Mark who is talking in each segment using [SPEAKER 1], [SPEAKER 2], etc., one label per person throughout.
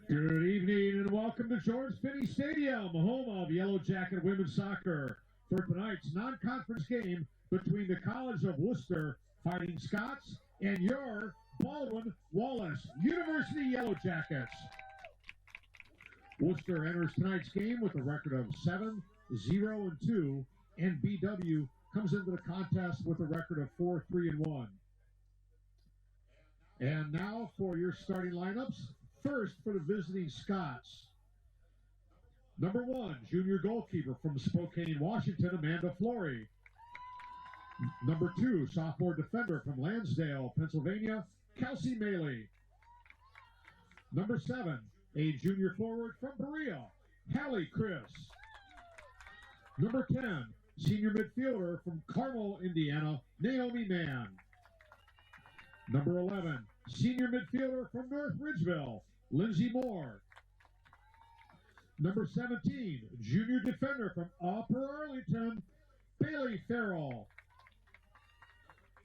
[SPEAKER 1] Good evening and welcome to George Finnie Stadium, home of Yellow Jacket women's soccer, for tonight's non-conference game between the College of Wooster Fighting Scots and your Baldwin Wallace University Yellow Jackets. Wooster enters tonight's game with a record of 7-0-2, and BW comes into the contest with a record of 4-3-1. And now for your starting lineups. First, for the visiting Scots. Number 1, junior goalkeeper from Spokane, Washington, Amanda Flory. Number 2, sophomore defender from Lansdale, Pennsylvania, Kelsey Maley. Number 7, a junior forward from Berea, Hallie Chris. Number 10, senior midfielder from Carmel, Indiana, Naomi Mann. Number 11, senior midfielder from North Ridgeville, Lindsay Moore. Number 17, junior defender from Upper Arlington, Bailey Farrell.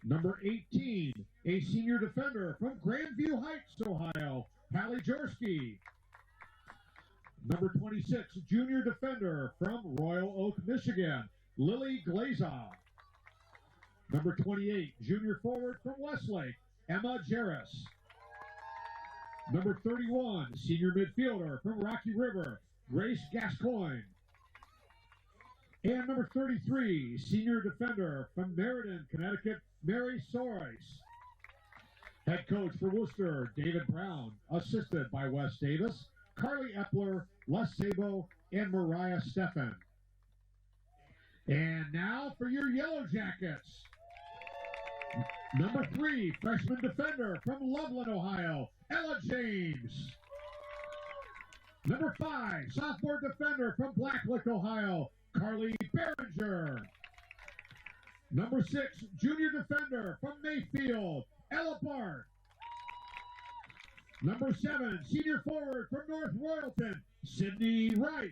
[SPEAKER 1] Number 18, a senior defender from Grandview Heights, Ohio, Hallie Jorsky. Number 26, junior defender from Royal Oak, Michigan, Lily Glaza. Number 28, junior forward from Westlake, Emma Jarris. Number 31, senior midfielder from Rocky River, Grace Gascoigne. And number 33, senior defender from Meriden, Connecticut, Mary Soros. Head coach for Wooster, David Brown, assisted by Wes Davis, Carly Epler, Les Sabo, and Mariah Steffen. And now for your Yellow Jackets. Number 3, freshman defender from Loveland, Ohio, Ella James. Number 5, sophomore defender from Blacklick, Ohio, Carly Behringer. Number 6, junior defender from Mayfield, Ella Bart. Number 7, senior forward from North Royalton, Sydney Rice.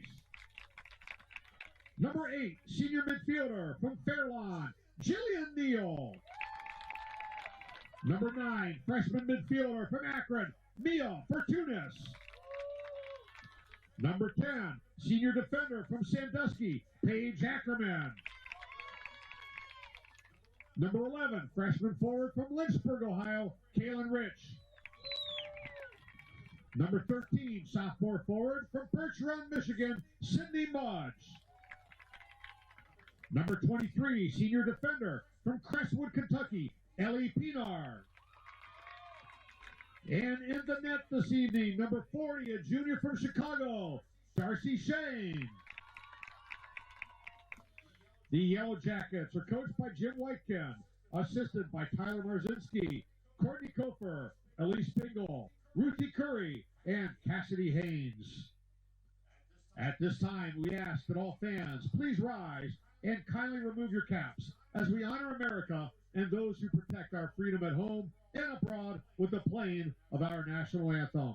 [SPEAKER 1] Number 8, senior midfielder from Fairlawn, Jillian Neal. Number 9, freshman midfielder from Akron, Mia Fortunis. Number 10, senior defender from Sandusky, Paige Ackerman. Number 11, freshman forward from Lynchburg, Ohio, Kaylin Rich. Number 13, sophomore forward from Birch Run, Michigan, Sydney Mudge. Number 23, senior defender from Crestwood, Kentucky, Ellie Pinar. And in the net this evening, number 40, a junior from Chicago, Darcy Shane. The Yellow Jackets are coached by Jim Whitekin, assisted by Tyler Marzinski, Courtney Kofer, Elise Bingle, Ruthie Curry, and Cassidy Haynes. At this time, we ask that all fans please rise and kindly remove your caps as we honor America and those who protect our freedom at home and abroad with the playing of our national anthem.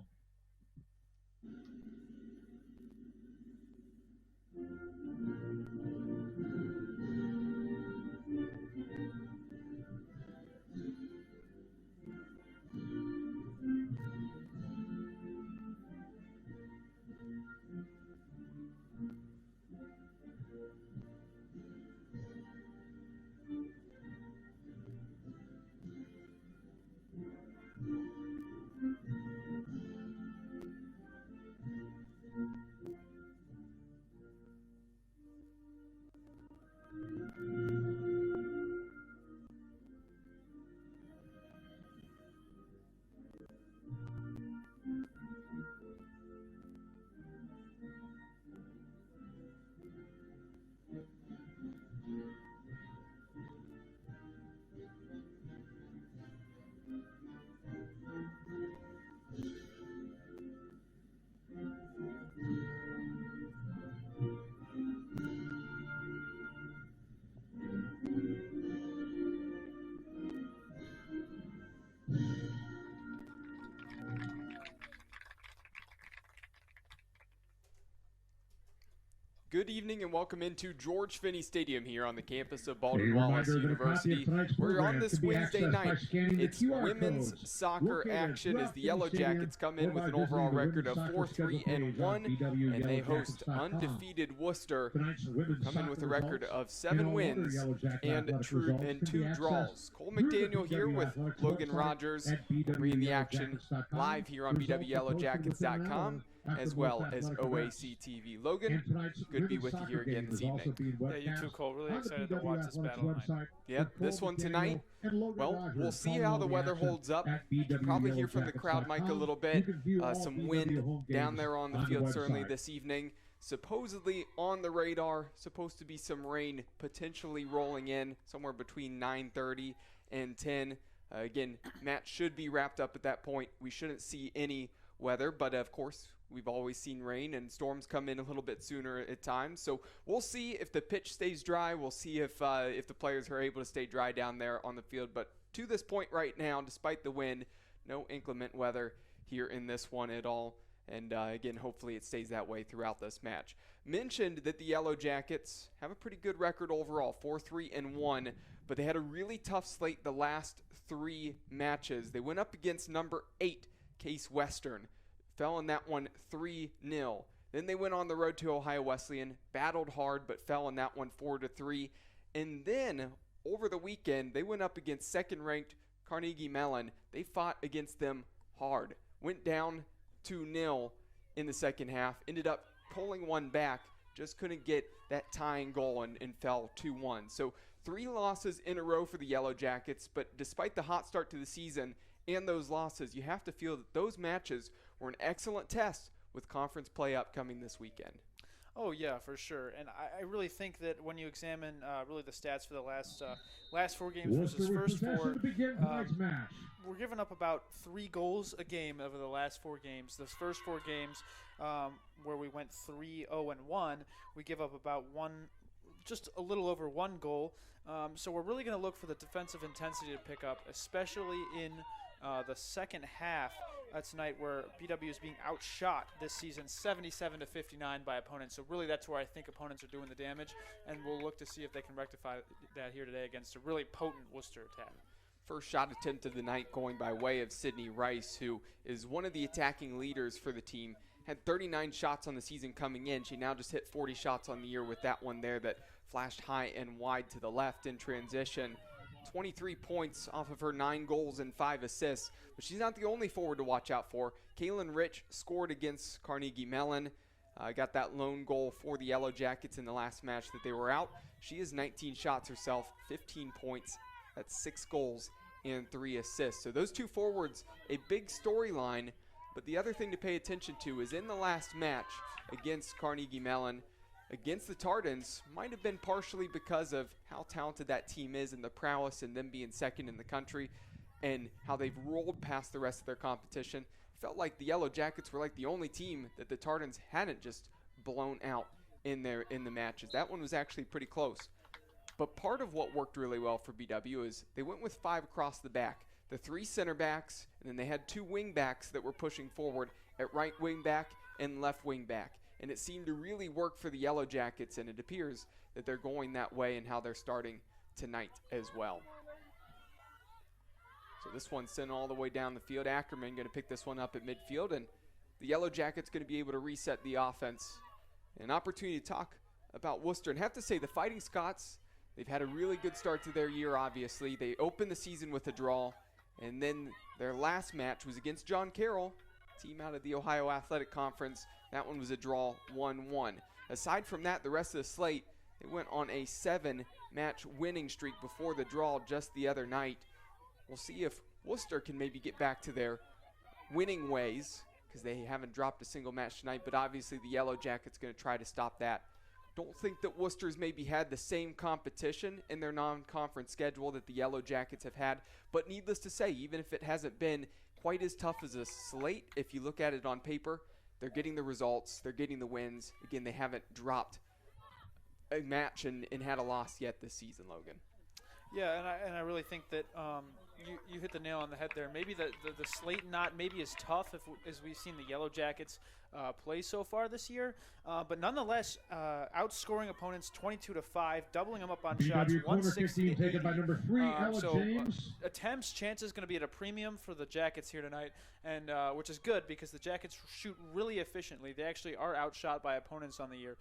[SPEAKER 2] Good evening and welcome into George Finnie Stadium here on the campus of Baldwin Wallace University. We're on this Wednesday night. It's women's soccer action as the Yellow Jackets come in with an overall record of 4-3-1, and they host undefeated Worcester, come in with a record of 7 wins and 2 draws. Cole McDaniel here with Logan Rogers, bringing the action live here on BWYellowJackets.com. as well as OAC TV. Logan, good to be with you here again this evening.
[SPEAKER 3] Yeah, you too, Cole. Really excited to watch this battle tonight.
[SPEAKER 2] Yep, this one tonight, well, we'll see how the weather holds up. You can probably hear from the crowd, Mike, a little bit. Some wind down there on the field certainly this evening. Supposedly on the radar, supposed to be some rain potentially rolling in somewhere between 9:30 and 10. Again, match should be wrapped up at that point. We shouldn't see any weather, but of course, we've always seen rain and storms come in a little bit sooner at times. So we'll see if the pitch stays dry. We'll see if the players are able to stay dry down there on the field. But to this point right now, despite the wind, no inclement weather here in this one at all. And again, hopefully it stays that way throughout this match. Mentioned that the Yellow Jackets have a pretty good record overall, 4-3-1, but they had a really tough slate the last 3 matches. They went up against number 8, Case Western. Fell in that one 3-0. Then they went on the road to Ohio Wesleyan, battled hard, but fell in that one 4-3. And then over the weekend, they went up against second-ranked Carnegie Mellon. They fought against them hard. Went down 2-0 in the second half. Ended up pulling one back. Just couldn't get that tying goal and fell 2-1. So 3 losses in a row for the Yellow Jackets. But despite the hot start to the season and those losses, you have to feel that those matches were an excellent test with conference play upcoming this weekend.
[SPEAKER 3] Oh, yeah, for sure. And I really think that when you examine really the stats for the last 4 games versus first 4, we're giving up about 3 goals a game over the last 4 games. Those first 4 games where we went 3-0-1, we give up about just a little over 1 goal. So we're really going to look for the defensive intensity to pick up, especially in the second half tonight, where BW is being outshot this season 77-59 by opponents. So really that's where I think opponents are doing the damage, and we'll look to see if they can rectify that here today against a really potent Worcester attack.
[SPEAKER 2] First shot attempt of the night going by way of Sydney Rice, who is one of the attacking leaders for the team. Had 39 shots on the season coming in. She now just hit 40 shots on the year with that one there that flashed high and wide to the left in transition. 23 points off of her 9 goals and 5 assists. But she's not the only forward to watch out for. Kaylin Rich scored against Carnegie Mellon. Got that lone goal for the Yellow Jackets in the last match that they were out. She has 19 shots herself, 15 points. That's 6 goals and 3 assists. So those 2 forwards, a big storyline. But the other thing to pay attention to is in the last match against Carnegie Mellon, against the Tardans, might have been partially because of how talented that team is and the prowess and them being second in the country and how they've rolled past the rest of their competition. Felt like the Yellow Jackets were like the only team that the Tardans hadn't just blown out in the matches. That one was actually pretty close. But part of what worked really well for BW is they went with 5 across the back. The 3 center backs, and then they had 2 wing backs that were pushing forward at right wing back and left wing back. And it seemed to really work for the Yellow Jackets, and it appears that they're going that way and how they're starting tonight as well. So this one's sent all the way down the field. Ackerman going to pick this one up at midfield, and the Yellow Jackets going to be able to reset the offense. An opportunity to talk about Worcester. And have to say, the Fighting Scots, they've had a really good start to their year, obviously. They opened the season with a draw, and then their last match was against John Carroll, team out of the Ohio Athletic Conference. That one was a draw, 1-1. Aside from that, the rest of the slate, they went on a 7-match winning streak before the draw just the other night. We'll see if Worcester can maybe get back to their winning ways, because they haven't dropped a single match tonight, but obviously the Yellow Jackets going to try to stop that. Don't think that Worcester's maybe had the same competition in their non-conference schedule that the Yellow Jackets have had, but needless to say, even if it hasn't been quite as tough as a slate, if you look at it on paper, they're getting the results, they're getting the wins. Again, they haven't dropped a match and had a loss yet this season, Logan.
[SPEAKER 3] Yeah, and I really think that you hit the nail on the head there. Maybe the slate not maybe as tough as we've seen the Yellow Jackets play so far this year, but nonetheless outscoring opponents 22-5, doubling them up on shots 160 to 80.
[SPEAKER 1] Taken by number 3, Ella James.
[SPEAKER 3] Attempts, chances going to be at a premium for the Jackets here tonight, and which is good because the Jackets shoot really efficiently. They actually are outshot by opponents on the year,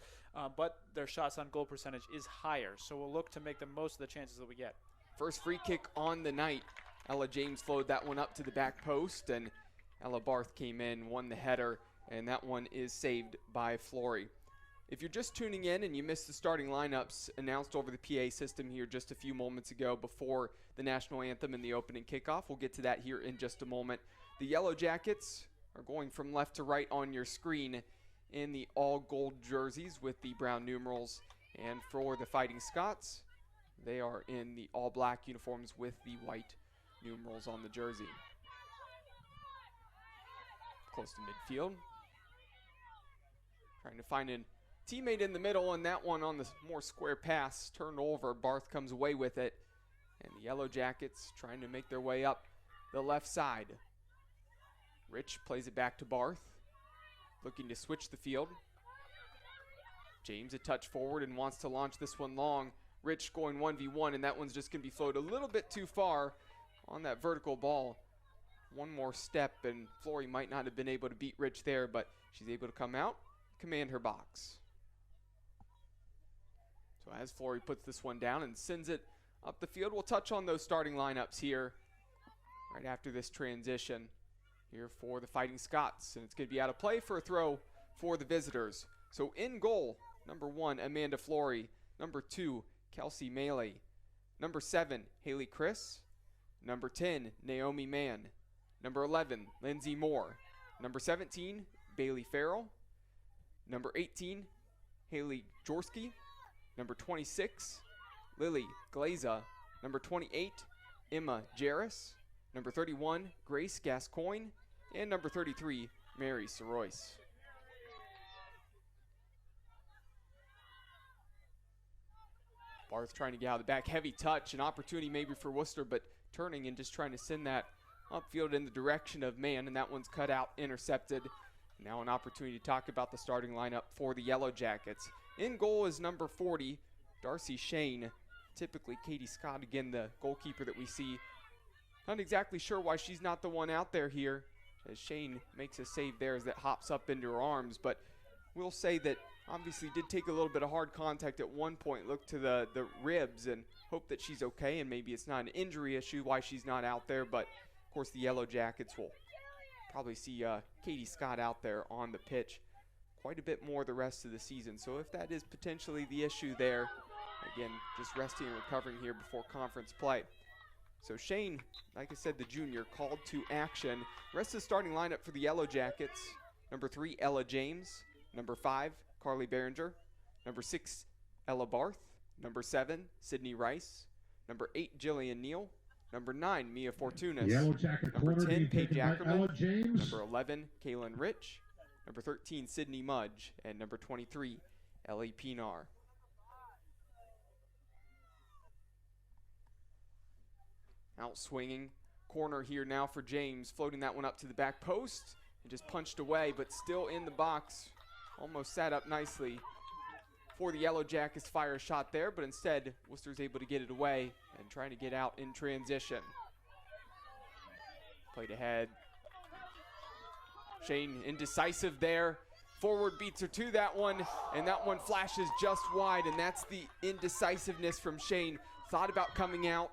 [SPEAKER 3] but their shots on goal percentage is higher. So we'll look to make the most of the chances that we get.
[SPEAKER 2] First free kick on the night. Ella James flowed that one up to the back post, and Ella Barth came in, won the header, and that one is saved by Flory. If you're just tuning in and you missed the starting lineups announced over the PA system here just a few moments ago before the national anthem and the opening kickoff, we'll get to that here in just a moment. The Yellow Jackets are going from left to right on your screen in the all-gold jerseys with the brown numerals, and for the Fighting Scots, they are in the all-black uniforms with the white numerals on the jersey. Close to midfield. Trying to find a teammate in the middle, and that one on the more square pass turned over. Barth comes away with it, and the Yellow Jackets trying to make their way up the left side. Rich plays it back to Barth, looking to switch the field. James a touch forward and wants to launch this one long. Rich going 1v1, and that one's just going to be flowed a little bit too far on that vertical ball. One more step, and Flory might not have been able to beat Rich there, but she's able to come out, command her box. So as Flory puts this one down and sends it up the field, we'll touch on those starting lineups here right after this transition here for the Fighting Scots. And it's going to be out of play for a throw for the visitors. So in goal, number 1, Amanda Flory. Number 2, Kelsey Maley. Number 7, Haley Chris. Number 10, Naomi Mann. Number 11, Lindsay Moore. Number 17, Bailey Farrell. Number 18, Haley Jorski. Number 26, Lily Glaza. Number 28, Emma Jarris. Number 31, Grace Gascoigne. And number 33, Mary Sorois. Barth trying to get out of the back. Heavy touch, an opportunity maybe for Wooster, but turning and just trying to send that upfield in the direction of Mann, and that one's cut out, intercepted. Now an opportunity to talk about the starting lineup for the Yellow Jackets. In goal is number 40, Darcy Shane. Typically Katie Scott, again, the goalkeeper that we see. Not exactly sure why she's not the one out there here, as Shane makes a save there as that hops up into her arms, but we'll say that obviously did take a little bit of hard contact at one point, look to the ribs and hope that she's okay, and maybe it's not an injury issue why she's not out there, but of course the Yellow Jackets will probably see Katie Scott out there on the pitch quite a bit more the rest of the season. So if that is potentially the issue there, again, just resting and recovering here before conference play. So Shane, like I said, the junior, called to action. Rest of the starting lineup for the Yellow Jackets: number 3, Ella James. Number 5, Carly Behringer. Number 6, Ella Barth. Number 7, Sydney Rice. Number 8, Jillian Neal. Number 9, Mia Fortunas.
[SPEAKER 1] Yellow Jacket
[SPEAKER 2] Number 10, Paige
[SPEAKER 1] Ella
[SPEAKER 2] Ackerman.
[SPEAKER 1] James.
[SPEAKER 2] Number 11, Kaylin Rich. Number 13, Sydney Mudge. And number 23, Ellie Pinar. Out swinging. Corner here now for James, floating that one up to the back post. And just punched away, but still in the box. Almost sat up nicely for the Yellow Jackets. Fire a shot there, but instead Worcester's able to get it away and trying to get out in transition. Played ahead. Shane indecisive there. Forward beats her to that one, and that one flashes just wide, and that's the indecisiveness from Shane. Thought about coming out,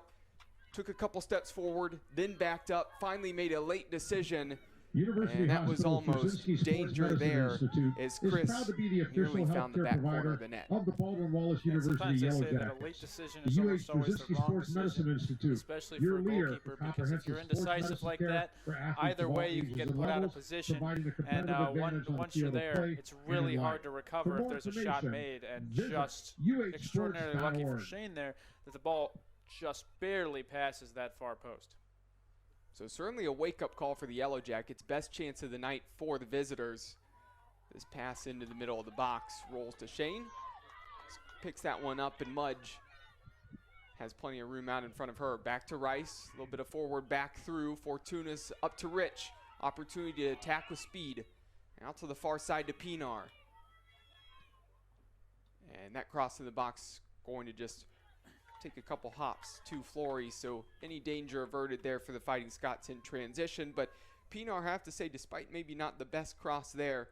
[SPEAKER 2] took a couple steps forward, then backed up, finally made a late decision.
[SPEAKER 1] University
[SPEAKER 2] and that was
[SPEAKER 1] Hospital
[SPEAKER 2] almost
[SPEAKER 1] Brzezinski
[SPEAKER 2] danger
[SPEAKER 1] Sports
[SPEAKER 2] there
[SPEAKER 1] Medicine
[SPEAKER 2] as
[SPEAKER 1] Institute
[SPEAKER 2] Chris
[SPEAKER 1] is proud to be the official
[SPEAKER 2] nearly found the
[SPEAKER 1] healthcare
[SPEAKER 2] back corner
[SPEAKER 1] provider
[SPEAKER 2] of the net.
[SPEAKER 1] of the Baldwin Wallace University
[SPEAKER 3] Sometimes they
[SPEAKER 1] Yellow
[SPEAKER 3] say that a
[SPEAKER 1] Jackets.
[SPEAKER 3] late decision
[SPEAKER 1] The
[SPEAKER 3] is
[SPEAKER 1] UH
[SPEAKER 3] almost always the
[SPEAKER 1] Brzezinski
[SPEAKER 3] wrong
[SPEAKER 1] Sports Medicine
[SPEAKER 3] decision,
[SPEAKER 1] Institute,
[SPEAKER 3] especially
[SPEAKER 1] your
[SPEAKER 3] for a
[SPEAKER 1] leader
[SPEAKER 3] goalkeeper,
[SPEAKER 1] for
[SPEAKER 3] because if you're
[SPEAKER 1] comprehensive sports
[SPEAKER 3] indecisive
[SPEAKER 1] medicine
[SPEAKER 3] like
[SPEAKER 1] care
[SPEAKER 3] that,
[SPEAKER 1] for athletes
[SPEAKER 3] either
[SPEAKER 1] of all
[SPEAKER 3] way you can
[SPEAKER 1] ages
[SPEAKER 3] get
[SPEAKER 1] and
[SPEAKER 3] put out of
[SPEAKER 1] levels,
[SPEAKER 3] position,
[SPEAKER 1] providing a
[SPEAKER 3] and
[SPEAKER 1] competitive advantage on the
[SPEAKER 3] once you're
[SPEAKER 1] field of
[SPEAKER 3] there,
[SPEAKER 1] play
[SPEAKER 3] it's
[SPEAKER 1] and
[SPEAKER 3] really
[SPEAKER 1] in
[SPEAKER 3] hard
[SPEAKER 1] life.
[SPEAKER 3] to
[SPEAKER 1] For
[SPEAKER 3] recover if
[SPEAKER 1] more
[SPEAKER 3] there's a shot
[SPEAKER 1] information,
[SPEAKER 3] made, and
[SPEAKER 1] visit
[SPEAKER 3] just
[SPEAKER 1] UHsports.org.
[SPEAKER 3] extraordinarily lucky for Shane there that the ball just barely passes that far post.
[SPEAKER 2] So certainly a wake-up call for the Yellow Jackets. Best chance of the night for the visitors. This pass into the middle of the box rolls to Shane. Picks that one up, and Mudge has plenty of room out in front of her. Back to Rice, a little bit of forward back through. Fortuna's up to Rich. Opportunity to attack with speed. Out to the far side to Pinar. And that cross in the box going to just take a couple hops to Flory, so any danger averted there for the Fighting Scots in transition. But Pinar, I have to say, despite maybe not the best cross there,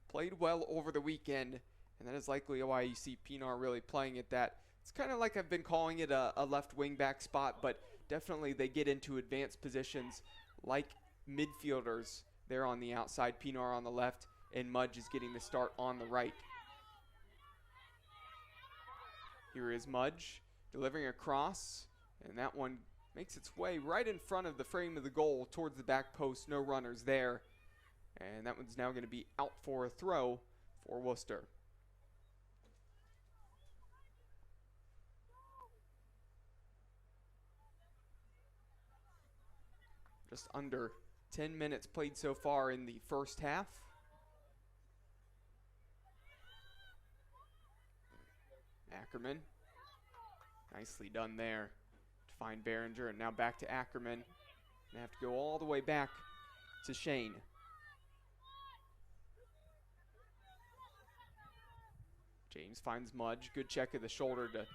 [SPEAKER 2] played well over the weekend, and that is likely why you see Pinar really playing at that. It's kind of like I've been calling it a left wing back spot, but definitely they get into advanced positions like midfielders there on the outside. Pinar on the left, and Mudge is getting the start on the right. Here is Mudge delivering a cross, and that one makes its way right in front of the frame of the goal towards the back post. No runners there, and that one's now going to be out for a throw for Wooster. Just under 10 minutes played so far in the first half. Ackerman, nicely done there to find Behringer, and now back to Ackerman. They have to go all the way back to Shane. James finds Mudge, good check of the shoulder to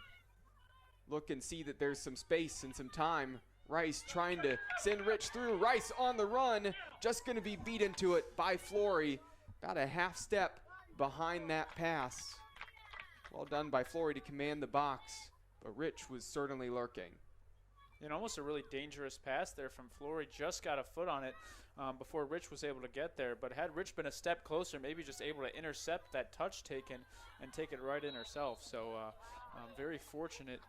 [SPEAKER 2] look and see that there's some space and some time. Rice trying to send Rich through. Rice on the run, just going to be beaten to it by Flory. About a half step behind that pass. Well done by Flory to command the box, but Rich was certainly lurking.
[SPEAKER 3] And almost a really dangerous pass there from Flory. Just got a foot on it before Rich was able to get there. But had Rich been a step closer, maybe just able to intercept that touch taken and take it right in herself. So very fortunate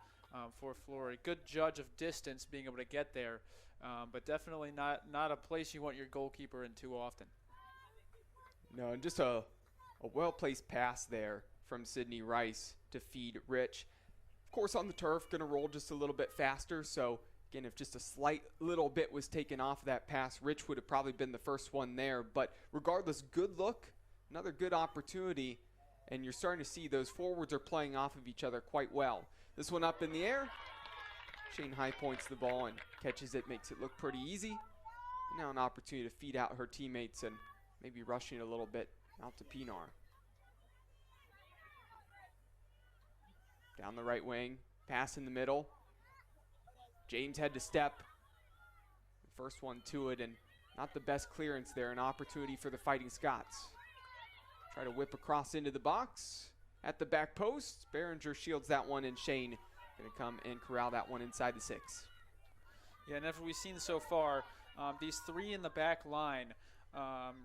[SPEAKER 3] for Flory. Good judge of distance, being able to get there, but definitely not a place you want your goalkeeper in too often.
[SPEAKER 2] No, and just a well-placed pass there from Sydney Rice to feed Rich. Of course, on the turf, going to roll just a little bit faster. So, again, if just a slight little bit was taken off that pass, Rich would have probably been the first one there. But regardless, good look, another good opportunity, and you're starting to see those forwards are playing off of each other quite well. This one up in the air. Shane High points the ball and catches it, makes it look pretty easy. And now an opportunity to feed out her teammates and maybe rushing a little bit out to Pinar. Down the right wing, pass in the middle. James had to step. First one to it, and not the best clearance there. An opportunity for the Fighting Scots. Try to whip across into the box. At the back post, Behringer shields that one, and Shane going to come and corral that one inside the 6.
[SPEAKER 3] Yeah, and as we've seen so far, these three in the back line,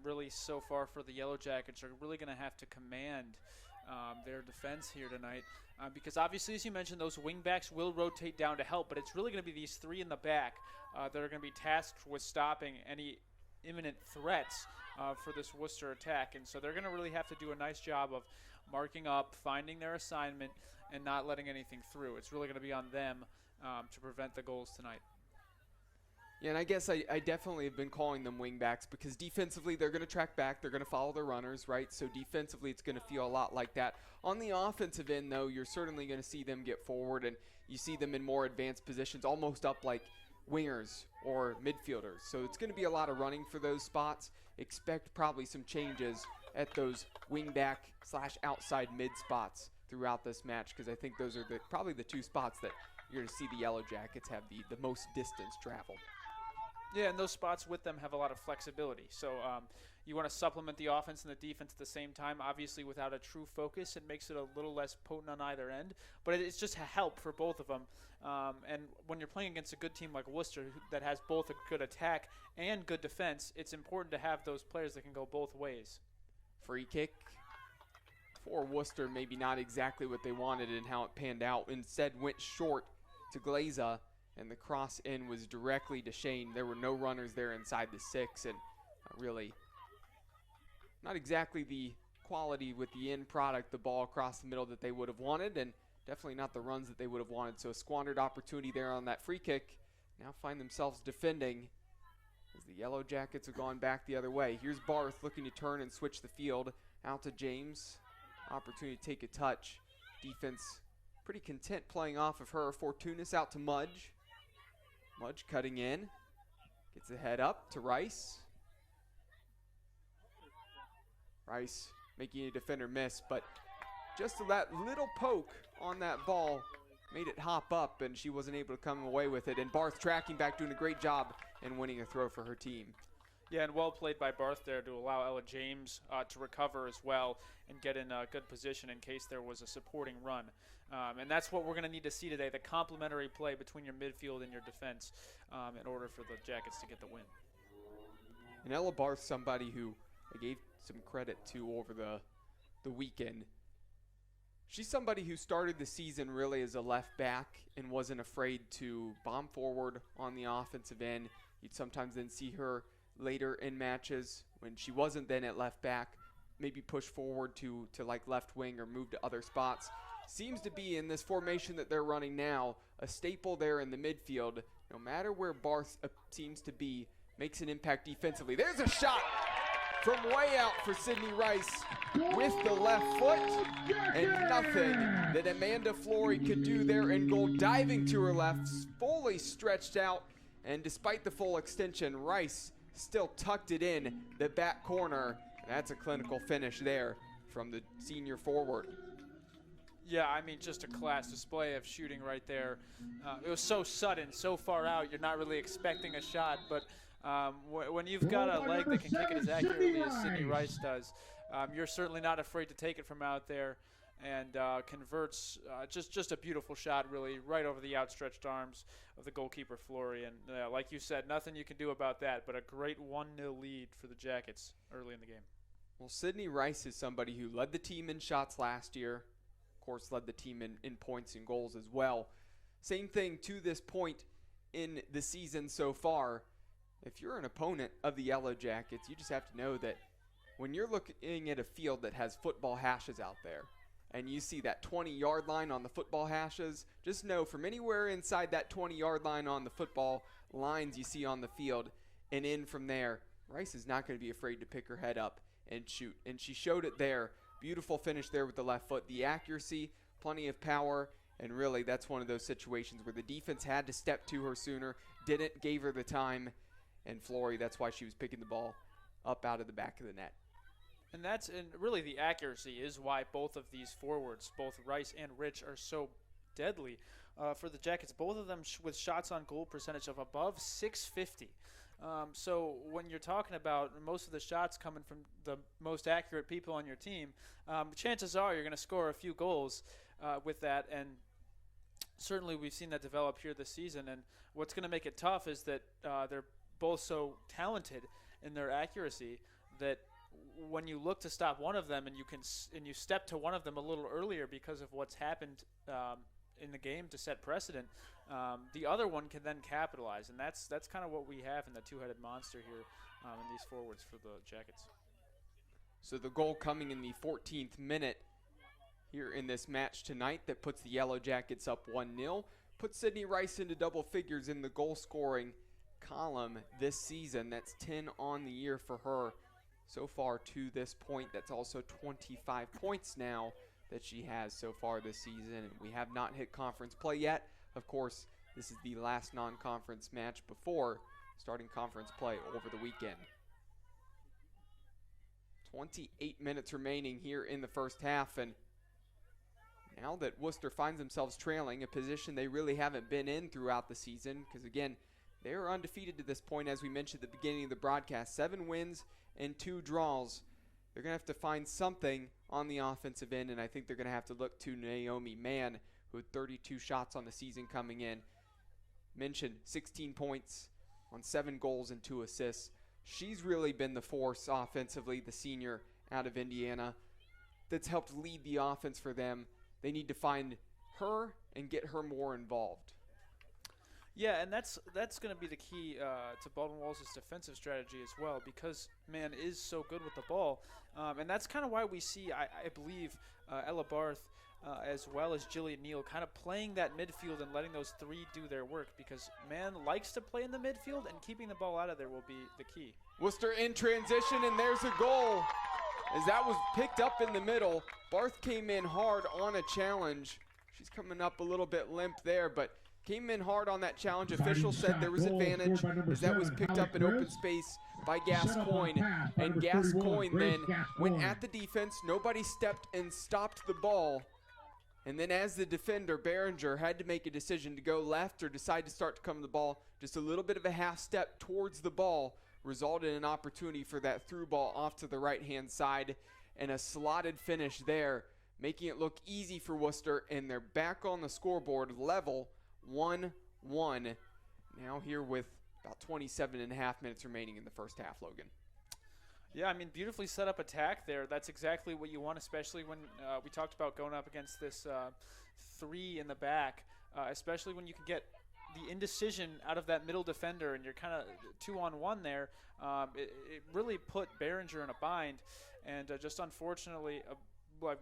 [SPEAKER 3] really so far for the Yellow Jackets, are really going to have to command their defense here tonight. Because obviously, as you mentioned, those wing backs will rotate down to help, but it's really going to be these three in the back that are going to be tasked with stopping any imminent threats for this Wooster attack. And so they're going to really have to do a nice job of marking up, finding their assignment, and not letting anything through. It's really going to be on them to prevent the goals tonight.
[SPEAKER 2] Yeah, and I guess I definitely have been calling them wingbacks because defensively they're going to track back. They're going to follow their runners, right? So defensively it's going to feel a lot like that. On the offensive end, though, you're certainly going to see them get forward, and you see them in more advanced positions, almost up like wingers or midfielders. So it's going to be a lot of running for those spots. Expect probably some changes at those wingback / outside mid spots throughout this match, because I think those are probably the two spots that you're going to see the Yellow Jackets have the most distance traveled.
[SPEAKER 3] Yeah, and those spots with them have a lot of flexibility. So you want to supplement the offense and the defense at the same time. Obviously, without a true focus, it makes it a little less potent on either end. But it's just a help for both of them. And when you're playing against a good team like Wooster that has both a good attack and good defense, it's important to have those players that can go both ways.
[SPEAKER 2] Free kick for Wooster, maybe not exactly what they wanted and how it panned out. Instead, went short to Glaza. And the cross in was directly to Shane. There were no runners there inside the 6, and really not exactly the quality with the end product, the ball across the middle that they would have wanted, and definitely not the runs that they would have wanted. So a squandered opportunity there on that free kick. Now find themselves defending as the Yellow Jackets have gone back the other way. Here's Barth looking to turn and switch the field out to James. Opportunity to take a touch. Defense pretty content playing off of her. Fortunas out to Mudge. Mudge cutting in. Gets the head up to Rice. Rice making a defender miss, but just that little poke on that ball made it hop up, and she wasn't able to come away with it. And Barth tracking back, doing a great job and winning a throw for her team.
[SPEAKER 3] Yeah, and well played by Barth there to allow Ella James to recover as well and get in a good position in case there was a supporting run. And that's what we're going to need to see today, the complementary play between your midfield and your defense in order for the Jackets to get the win.
[SPEAKER 2] And Ella Barth, somebody who I gave some credit to over the weekend. She's somebody who started the season really as a left back and wasn't afraid to bomb forward on the offensive end. You'd sometimes then see her later in matches when she wasn't then at left back, maybe push forward to like left wing or move to other spots. Seems to be in this formation that they're running now, a staple there in the midfield. No matter where Barth seems to be, makes an impact defensively. There's a shot from way out for Sydney Rice with the left foot, and nothing that Amanda Flory could do there in goal. Diving to her left, fully stretched out, and despite the full extension, Rice still tucked it in the back corner. That's a clinical finish there from the senior forward.
[SPEAKER 3] Yeah, I mean, just a class display of shooting right there. It was so sudden, so far out, you're not really expecting a shot, but when you've got a leg that can kick it as accurately as Sydney Rice does, you're certainly not afraid to take it from out there, and converts just a beautiful shot, really, right over the outstretched arms of the goalkeeper Flory. And like you said, nothing you can do about that, but a great 1-0 lead for the Jackets early in the game.
[SPEAKER 2] Well, Sydney Rice is somebody who led the team in shots last year, of course led the team in points and goals as well. Same thing to this point in the season so far. If you're an opponent of the Yellow Jackets, you just have to know that when you're looking at a field that has football hashes out there, and you see that 20-yard line on the football hashes, just know from anywhere inside that 20-yard line on the football lines you see on the field and in from there, Rice is not going to be afraid to pick her head up and shoot. And she showed it there. Beautiful finish there with the left foot. The accuracy, plenty of power, and really that's one of those situations where the defense had to step to her sooner, didn't, gave her the time, and Flory, that's why she was picking the ball up out of the back of the net.
[SPEAKER 3] And really the accuracy is why both of these forwards, both Rice and Rich, are so deadly for the Jackets. Both of them with shots on goal percentage of above .650. So when you're talking about most of the shots coming from the most accurate people on your team, chances are you're going to score a few goals with that. And certainly we've seen that develop here this season. And what's going to make it tough is that they're both so talented in their accuracy that when you look to stop one of them and you step to one of them a little earlier because of what's happened in the game to set precedent, the other one can then capitalize, and that's kind of what we have in the two-headed monster here in these forwards for the Jackets.
[SPEAKER 2] So the goal coming in the 14th minute here in this match tonight that puts the Yellow Jackets up 1-0, puts Sydney Rice into double figures in the goal-scoring column this season. That's 10 on the year for her so far to this point. That's also 25 points now that she has so far this season. And we have not hit conference play yet. Of course, this is the last non-conference match before starting conference play over the weekend. 28 minutes remaining here in the first half, and now that Wooster finds themselves trailing, a position they really haven't been in throughout the season, because again, they're undefeated to this point, as we mentioned at the beginning of the broadcast. 7 wins and 2 draws. They're going to have to find something on the offensive end, and I think they're going to have to look to Naomi Mann, who had 32 shots on the season coming in. Mentioned 16 points on 7 goals and 2 assists. She's really been the force offensively, the senior out of Indiana, that's helped lead the offense for them. They need to find her and get her more involved.
[SPEAKER 3] Yeah, and that's going to be the key to Baldwin Wallace's defensive strategy as well, because Mann is so good with the ball. And that's kind of why we see, I believe, Ella Barth as well as Jillian Neal kind of playing that midfield and letting those 3 do their work, because Mann likes to play in the midfield, and keeping the ball out of there will be the key.
[SPEAKER 2] Wooster in transition, and there's a goal. As that was picked up in the middle, Barth came in hard on a challenge. She's coming up a little bit limp there, but came in hard on that challenge. Official said there was advantage as that was picked up in open space by Gascoigne. And Gascoigne then went at the defense. Nobody stepped and stopped the ball. And then as the defender, Behringer, had to make a decision to go left or decide to start to come to the ball. Just a little bit of a half step towards the ball resulted in an opportunity for that through ball off to the right-hand side. And a slotted finish there, making it look easy for Wooster. And they're back on the scoreboard level, 1-1. Now here with about 27.5 minutes remaining in the first half, Logan.
[SPEAKER 3] Yeah, I mean, beautifully set up attack there. That's exactly what you want, especially when we talked about going up against this 3 in the back, especially when you can get the indecision out of that middle defender and you're kind of 2-on-1 there. It really put Behringer in a bind, and just unfortunately,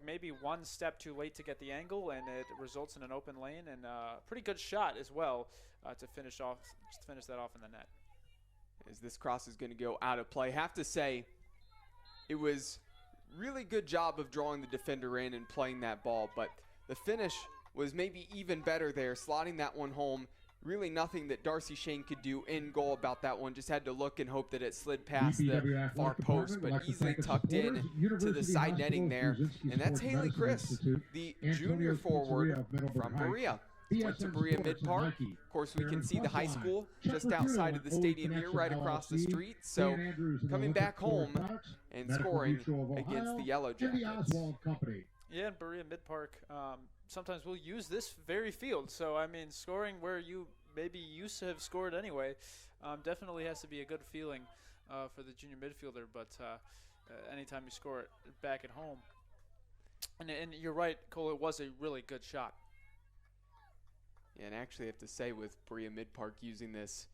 [SPEAKER 3] maybe one step too late to get the angle, and it results in an open lane and a pretty good shot as well to finish that off in the net.
[SPEAKER 2] As this cross is going to go out of play, have to say it was really good job of drawing the defender in and playing that ball, but the finish was maybe even better there, slotting that one home. Really nothing that Darcy Shane could do in goal about that one. Just had to look and hope that it slid past the far post, but easily tucked in to the side netting there. And that's Haley Chris, the junior forward from Berea. Went to Berea Mid-Park. Of course, we can see the high school just outside of the stadium here, right across the street. So coming back home and scoring against the Yellow Jackets.
[SPEAKER 3] Yeah, and Berea Mid-Park, sometimes we'll use this very field. So, I mean, scoring where you maybe used to have scored anyway definitely has to be a good feeling for the junior midfielder. But anytime you score it back at home. And you're right, Cole, it was a really good shot.
[SPEAKER 2] Yeah, and actually I have to say with Berea Mid-Park using this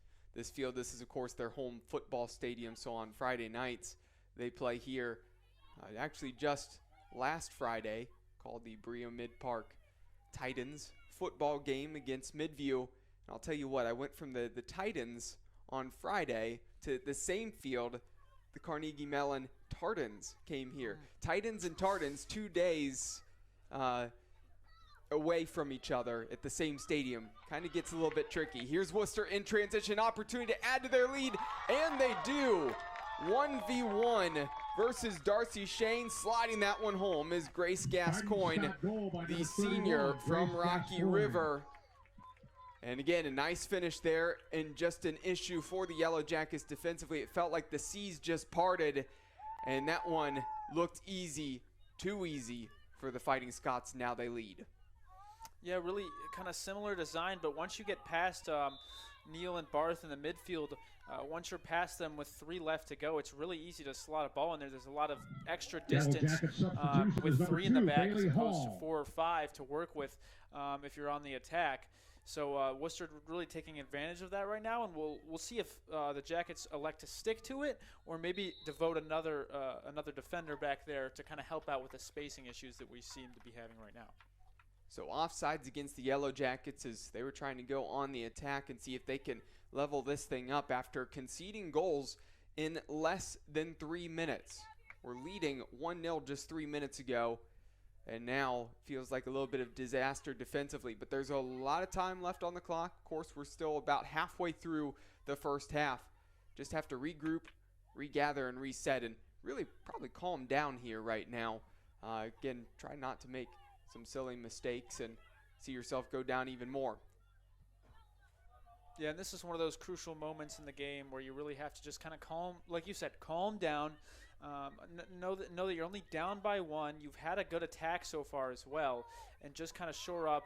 [SPEAKER 2] field, this is, of course, their home football stadium. So on Friday nights, they play here. Actually, just last Friday, called the Berea Mid-Park Titans football game against Midview. And I'll tell you what, I went from the Titans on Friday to the same field, the Carnegie Mellon Tartans came here. Titans and Tartans, 2 days away from each other at the same stadium. Kind of gets a little bit tricky. Here's Wooster in transition, opportunity to add to their lead, and they do. 1v1 versus Darcy Shane. Sliding that one home is Grace Gascoigne, the senior from Rocky River. And again, a nice finish there, and just an issue for the Yellow Jackets defensively. It felt like the seas just parted, and that one looked easy, too easy for the Fighting Scots. Now they lead.
[SPEAKER 3] Yeah, really kind of similar design, but once you get past Neal and Barth in the midfield, once you're past them with 3 left to go, it's really easy to slot a ball in there. There's a lot of extra distance with 3 in the back as opposed to 4 or 5 to work with if you're on the attack. So Worcester really taking advantage of that right now, and we'll see if the Jackets elect to stick to it or maybe devote another defender back there to kind of help out with the spacing issues that we seem to be having right now.
[SPEAKER 2] So offsides against the Yellow Jackets as they were trying to go on the attack and see if they can level this thing up after conceding goals in less than 3 minutes. We're leading 1-0 just 3 minutes ago, and now feels like a little bit of disaster defensively. But there's a lot of time left on the clock. Of course, we're still about halfway through the first half. Just have to regroup, regather, and reset, and really probably calm down here right now. Again, try not to make some silly mistakes and see yourself go down even more.
[SPEAKER 3] Yeah, and this is one of those crucial moments in the game where you really have to just kind of calm, like you said, calm down. Know that you're only down by 1. You've had a good attack so far as well, and just kind of shore up.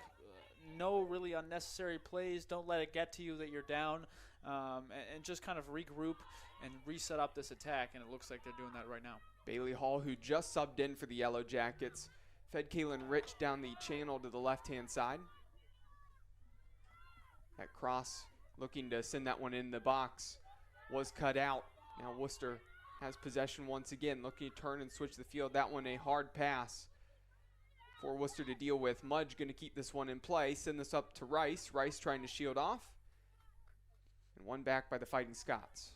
[SPEAKER 3] No really unnecessary plays. Don't let it get to you that you're down, and just kind of regroup and reset up this attack, and it looks like they're doing that right now.
[SPEAKER 2] Bailey Hall, who just subbed in for the Yellow Jackets, fed Kaylin Rich down the channel to the left-hand side. That cross, looking to send that one in the box, was cut out. Now Worcester has possession once again, looking to turn and switch the field. That one a hard pass for Worcester to deal with. Mudge going to keep this one in play, send this up to Rice. Rice trying to shield off. And one back by the Fighting Scots.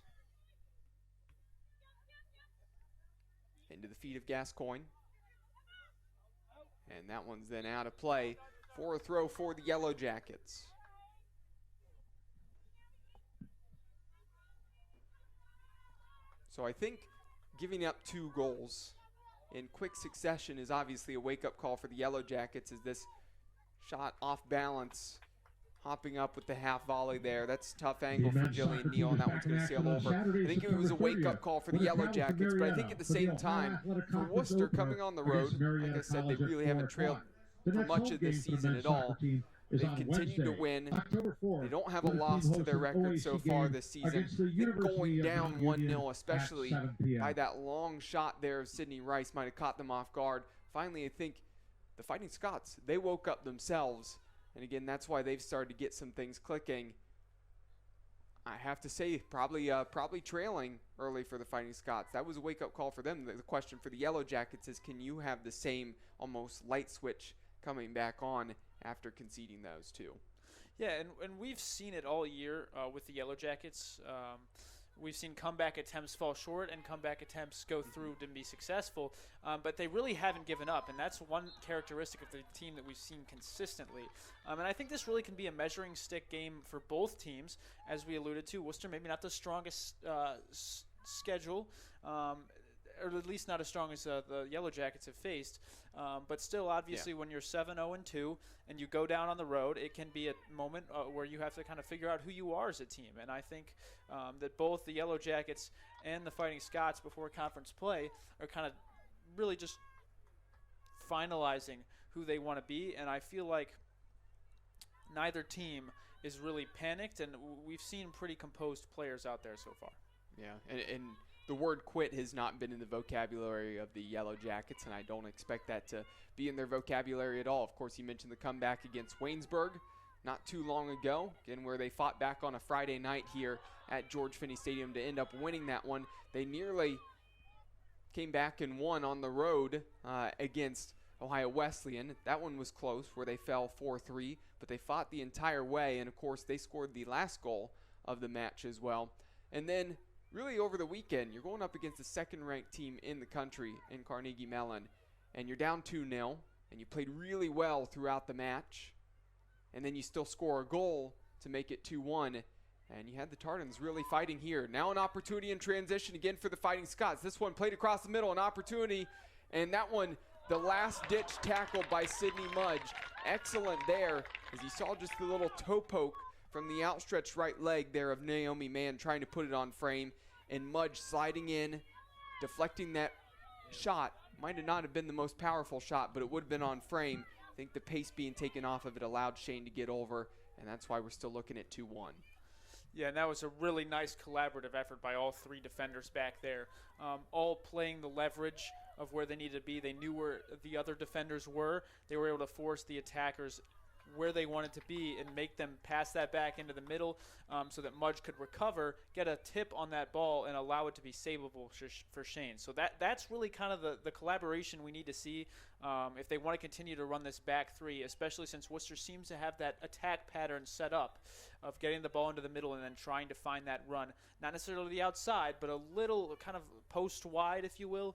[SPEAKER 2] Into the feet of Gascoigne. And that one's then out of play for a throw for the Yellow Jackets. So I think giving up 2 goals in quick succession is obviously a wake-up call for the Yellow Jackets, as this shot off balance, hopping up with the half volley there. That's a tough angle for Jillian Neal, and that one's going to sail over. I think it was a wake-up call for the Yellow Jackets, but I think at the same time, for Wooster coming on the road, like I said, they really haven't trailed for much of this season at all. They continue to win. They don't have a loss to their record so far this season. I think going down 1-0, especially by that long shot there of Sydney Rice, might have caught them off guard. Finally, I think the Fighting Scots, they woke up themselves. And again, that's why they've started to get some things clicking. I have to say, probably trailing early for the Fighting Scots. That was a wake-up call for them. The question for the Yellow Jackets is, can you have the same almost light switch coming back on after conceding those 2?
[SPEAKER 3] Yeah, and we've seen it all year with the Yellow Jackets. We've seen comeback attempts fall short and comeback attempts go through to be successful, but they really haven't given up, and that's one characteristic of the team that we've seen consistently. And I think this really can be a measuring stick game for both teams, as we alluded to. Worcester maybe not the strongest schedule, or at least not as strong as the Yellow Jackets have faced. But still, obviously, when you're 7-0-2 and you go down on the road, it can be a moment where you have to kind of figure out who you are as a team. And I think that both the Yellow Jackets and the Fighting Scots before conference play are kind of really just finalizing who they want to be. And I feel like neither team is really panicked, and we've seen pretty composed players out there so far.
[SPEAKER 2] Yeah, and the word quit has not been in the vocabulary of the Yellow Jackets, and I don't expect that to be in their vocabulary at all. Of course, you mentioned the comeback against Waynesburg not too long ago, again, where they fought back on a Friday night here at George Finnie Stadium to end up winning that one. They nearly came back and won on the road against Ohio Wesleyan. That one was close, where they fell 4-3, but they fought the entire way, and of course they scored the last goal of the match as well. And then really over the weekend, you're going up against the second-ranked team in the country in Carnegie Mellon, and you're down 2-0, and you played really well throughout the match, and then you still score a goal to make it 2-1, and you had the Tardans really fighting here. Now an opportunity in transition again for the Fighting Scots. This one played across the middle, an opportunity, and that one, the last-ditch tackle by Sydney Mudge. Excellent there, as you saw just the little toe poke from the outstretched right leg there of Naomi Mann trying to put it on frame, and Mudge sliding in, deflecting that shot. Might have not have been the most powerful shot, but it would have been on frame. I think the pace being taken off of it allowed Shane to get over, and that's why we're still looking at 2-1.
[SPEAKER 3] Yeah, and that was a really nice collaborative effort by all 3 defenders back there, all playing the leverage of where they needed to be. They knew where the other defenders were. They were able to force the attackers where they wanted to be and make them pass that back into the middle so that Mudge could recover, get a tip on that ball, and allow it to be savable for Shane. So that's really kind of the collaboration we need to see if they want to continue to run this back 3, especially since Worcester seems to have that attack pattern set up of getting the ball into the middle and then trying to find that run. Not necessarily the outside, but a little kind of post wide, if you will,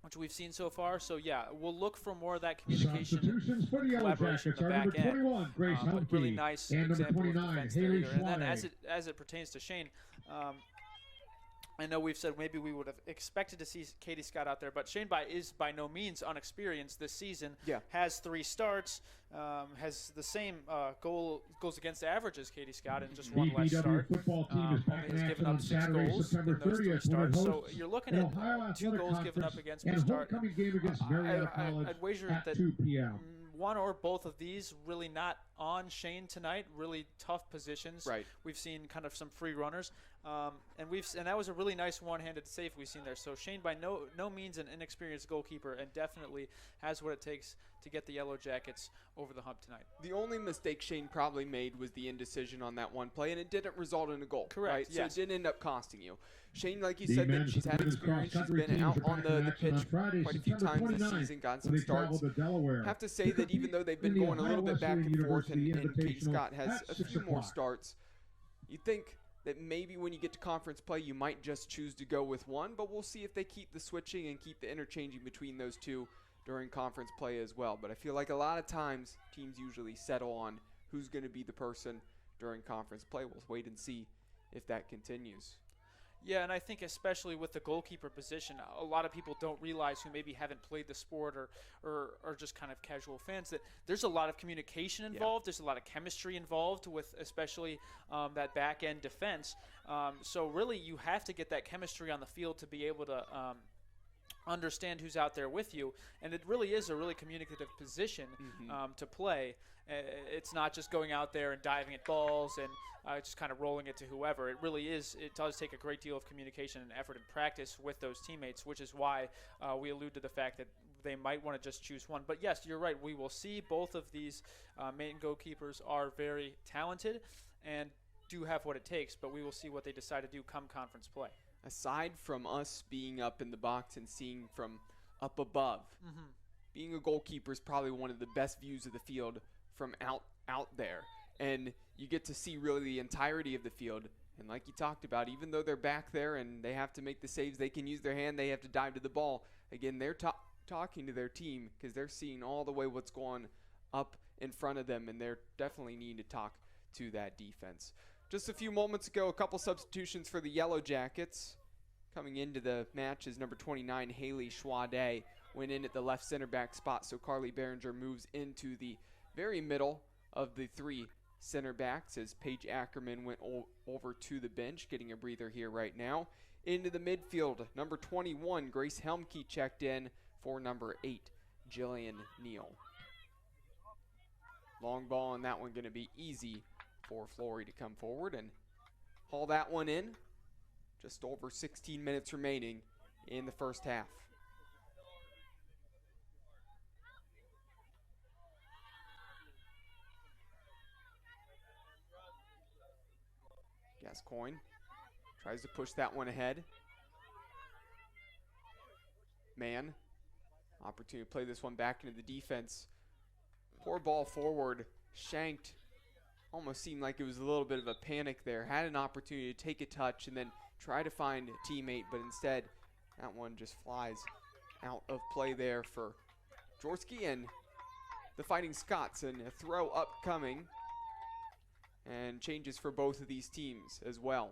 [SPEAKER 3] which we've seen so far. So, yeah, we'll look for more of that communication and collaboration in the back end. But really nice example of defense there. And then as it pertains to Shane, I know we've said maybe we would have expected to see Katie Scott out there, but Shane is by no means unexperienced this season.
[SPEAKER 2] Yeah.
[SPEAKER 3] Has 3 starts, has the same goals against average as Katie Scott and just one less start. Has given up 6 goals in those 3 starts. So you're looking at 2 goals given up against per start. I'd wager that 2 p.m. One or both of these really not on Shane tonight. Really tough positions.
[SPEAKER 2] Right.
[SPEAKER 3] We've seen kind of some free runners, and that was a really nice one-handed save we've seen there. So Shane by no means an inexperienced goalkeeper, and definitely has what it takes to get the Yellow Jackets over the hump tonight.
[SPEAKER 2] The only mistake Shane probably made was the indecision on that one play, and it didn't result in a goal.
[SPEAKER 3] Correct.
[SPEAKER 2] Right?
[SPEAKER 3] Yes.
[SPEAKER 2] So it didn't end up costing you. Shane, like you said, that she's had experience. She's been out on the pitch quite a few times this season, gotten some starts. Have to say that even though they've been going a little bit back and forth, and Kate Scott has a few more starts, you'd think that maybe when you get to conference play, you might just choose to go with one, but we'll see if they keep the switching and keep the interchanging between those 2 during conference play as well. But I feel like a lot of times teams usually settle on who's going to be the person during conference play. We'll wait and see if that continues.
[SPEAKER 3] Yeah, and I think especially with the goalkeeper position, a lot of people don't realize, who maybe haven't played the sport or just kind of casual fans, that there's a lot of communication involved. There's a lot of chemistry involved with especially that back-end defense. So really you have to get that chemistry on the field to be able to understand who's out there with you, and it really is a really communicative position to play. It's not just going out there and diving at balls and just kind of rolling it to whoever. It really is. It does take a great deal of communication and effort and practice with those teammates, which is why we allude to the fact that they might want to just choose one. But yes, you're right. We will see both of these main goalkeepers are very talented and do have what it takes, but we will see what they decide to do come conference play.
[SPEAKER 2] Aside from us being up in the box and seeing from up above, being a goalkeeper is probably one of the best views of the field from out there. And you get to see really the entirety of the field. And like you talked about, even though they're back there and they have to make the saves, they can use their hand, they have to dive to the ball. Again, they're talking to their team because they're seeing all the way what's going up in front of them, and they're definitely needing to talk to that defense. Just a few moments ago, a couple substitutions for the Yellow Jackets. Coming into the match is number 29, Haley Schwade, went in at the left center back spot, so Carly Behringer moves into the very middle of the three center backs as Paige Ackerman went over to the bench, getting a breather here right now. Into the midfield, number 21, Grace Helmke checked in for number 8, Jillian Neal. Long ball on that one, going to be easy for Flory to come forward and haul that one in. Just over 16 minutes remaining in the first half. Gascoigne tries to push that one ahead. Mann, opportunity to play this one back into the defense. Poor ball forward, shanked. Almost seemed like it was a little bit of a panic there. Had an opportunity to take a touch and then try to find a teammate, but instead that one just flies out of play there for Jaworski and the Fighting Scots, and a throw upcoming, and changes for both of these teams as well.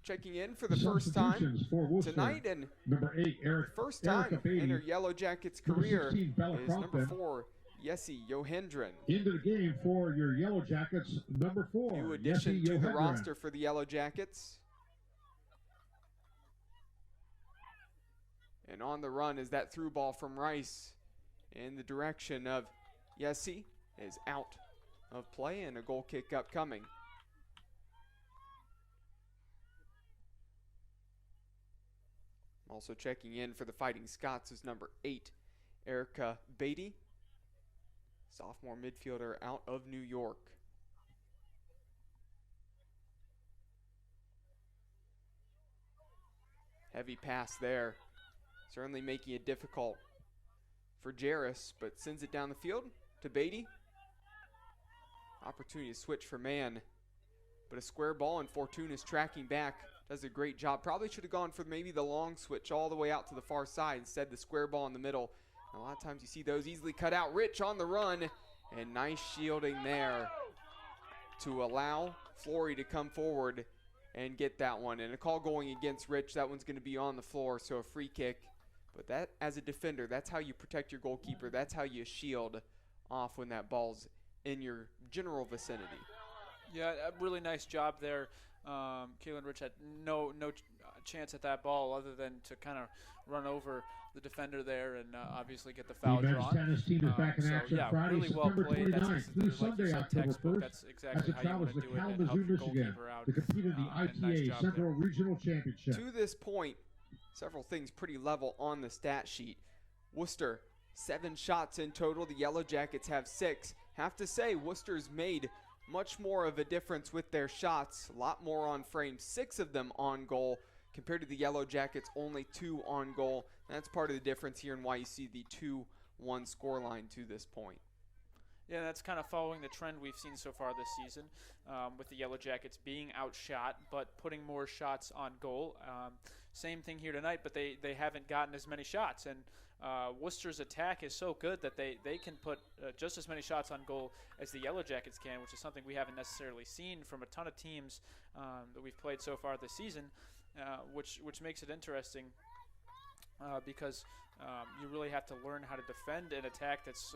[SPEAKER 2] Checking in for the first time tonight, and
[SPEAKER 1] number 8,
[SPEAKER 2] first time in her Yellow Jackets career is number 4, Yessi Johendren.
[SPEAKER 1] Into the game for your Yellow Jackets, number 4,
[SPEAKER 2] new addition to the roster for the Yellow Jackets. And on the run is that through ball from Rice in the direction of Yessi, is out of play, and a goal kick upcoming. Also checking in for the Fighting Scots is number 8, Erica Beatty, sophomore midfielder out of New York. Heavy pass there, certainly making it difficult for Jarris, but sends it down the field to Beatty. Opportunity to switch for Mann, but a square ball, and Fortune is tracking back. Does a great job. Probably should have gone for maybe the long switch all the way out to the far side. Instead, the square ball in the middle. And a lot of times you see those easily cut out. Rich on the run, and nice shielding there to allow Flory to come forward and get that one. And a call going against Rich. That one's going to be on the floor, so a free kick. But that, as a defender, that's how you protect your goalkeeper. That's how you shield off when that ball's in your general vicinity.
[SPEAKER 3] Yeah, a really nice job there. Kaylin Rich had no chance at that ball other than to kind of run over the defender there and obviously get the foul drawn.
[SPEAKER 1] Tennis team is back in action Friday,
[SPEAKER 3] really well
[SPEAKER 1] September
[SPEAKER 3] played.
[SPEAKER 1] 29th through Sunday, October 1st.
[SPEAKER 3] That's exactly
[SPEAKER 1] as it
[SPEAKER 3] how you want
[SPEAKER 1] travels
[SPEAKER 3] to
[SPEAKER 1] to
[SPEAKER 3] do it and help
[SPEAKER 1] Kalamazoo,
[SPEAKER 3] your
[SPEAKER 1] Michigan
[SPEAKER 3] goalkeeper out.
[SPEAKER 1] to compete in the ITA
[SPEAKER 3] nice
[SPEAKER 1] Central Regional Championship.
[SPEAKER 2] To this point, several things pretty level on the stat sheet. Wooster, 7 shots in total. The Yellow Jackets have 6. Have to say, Wooster's made much more of a difference with their shots. A lot more on frame, 6 of them on goal, compared to the Yellow Jackets, only 2 on goal. That's part of the difference here and why you see the 2-1 scoreline to this point.
[SPEAKER 3] Yeah, that's kind of following the trend we've seen so far this season, with the Yellow Jackets being outshot but putting more shots on goal. Same thing here tonight, but they haven't gotten as many shots. And Worcester's attack is so good that they can put just as many shots on goal as the Yellow Jackets can, which is something we haven't necessarily seen from a ton of teams that we've played so far this season, which makes it interesting because you really have to learn how to defend an attack that's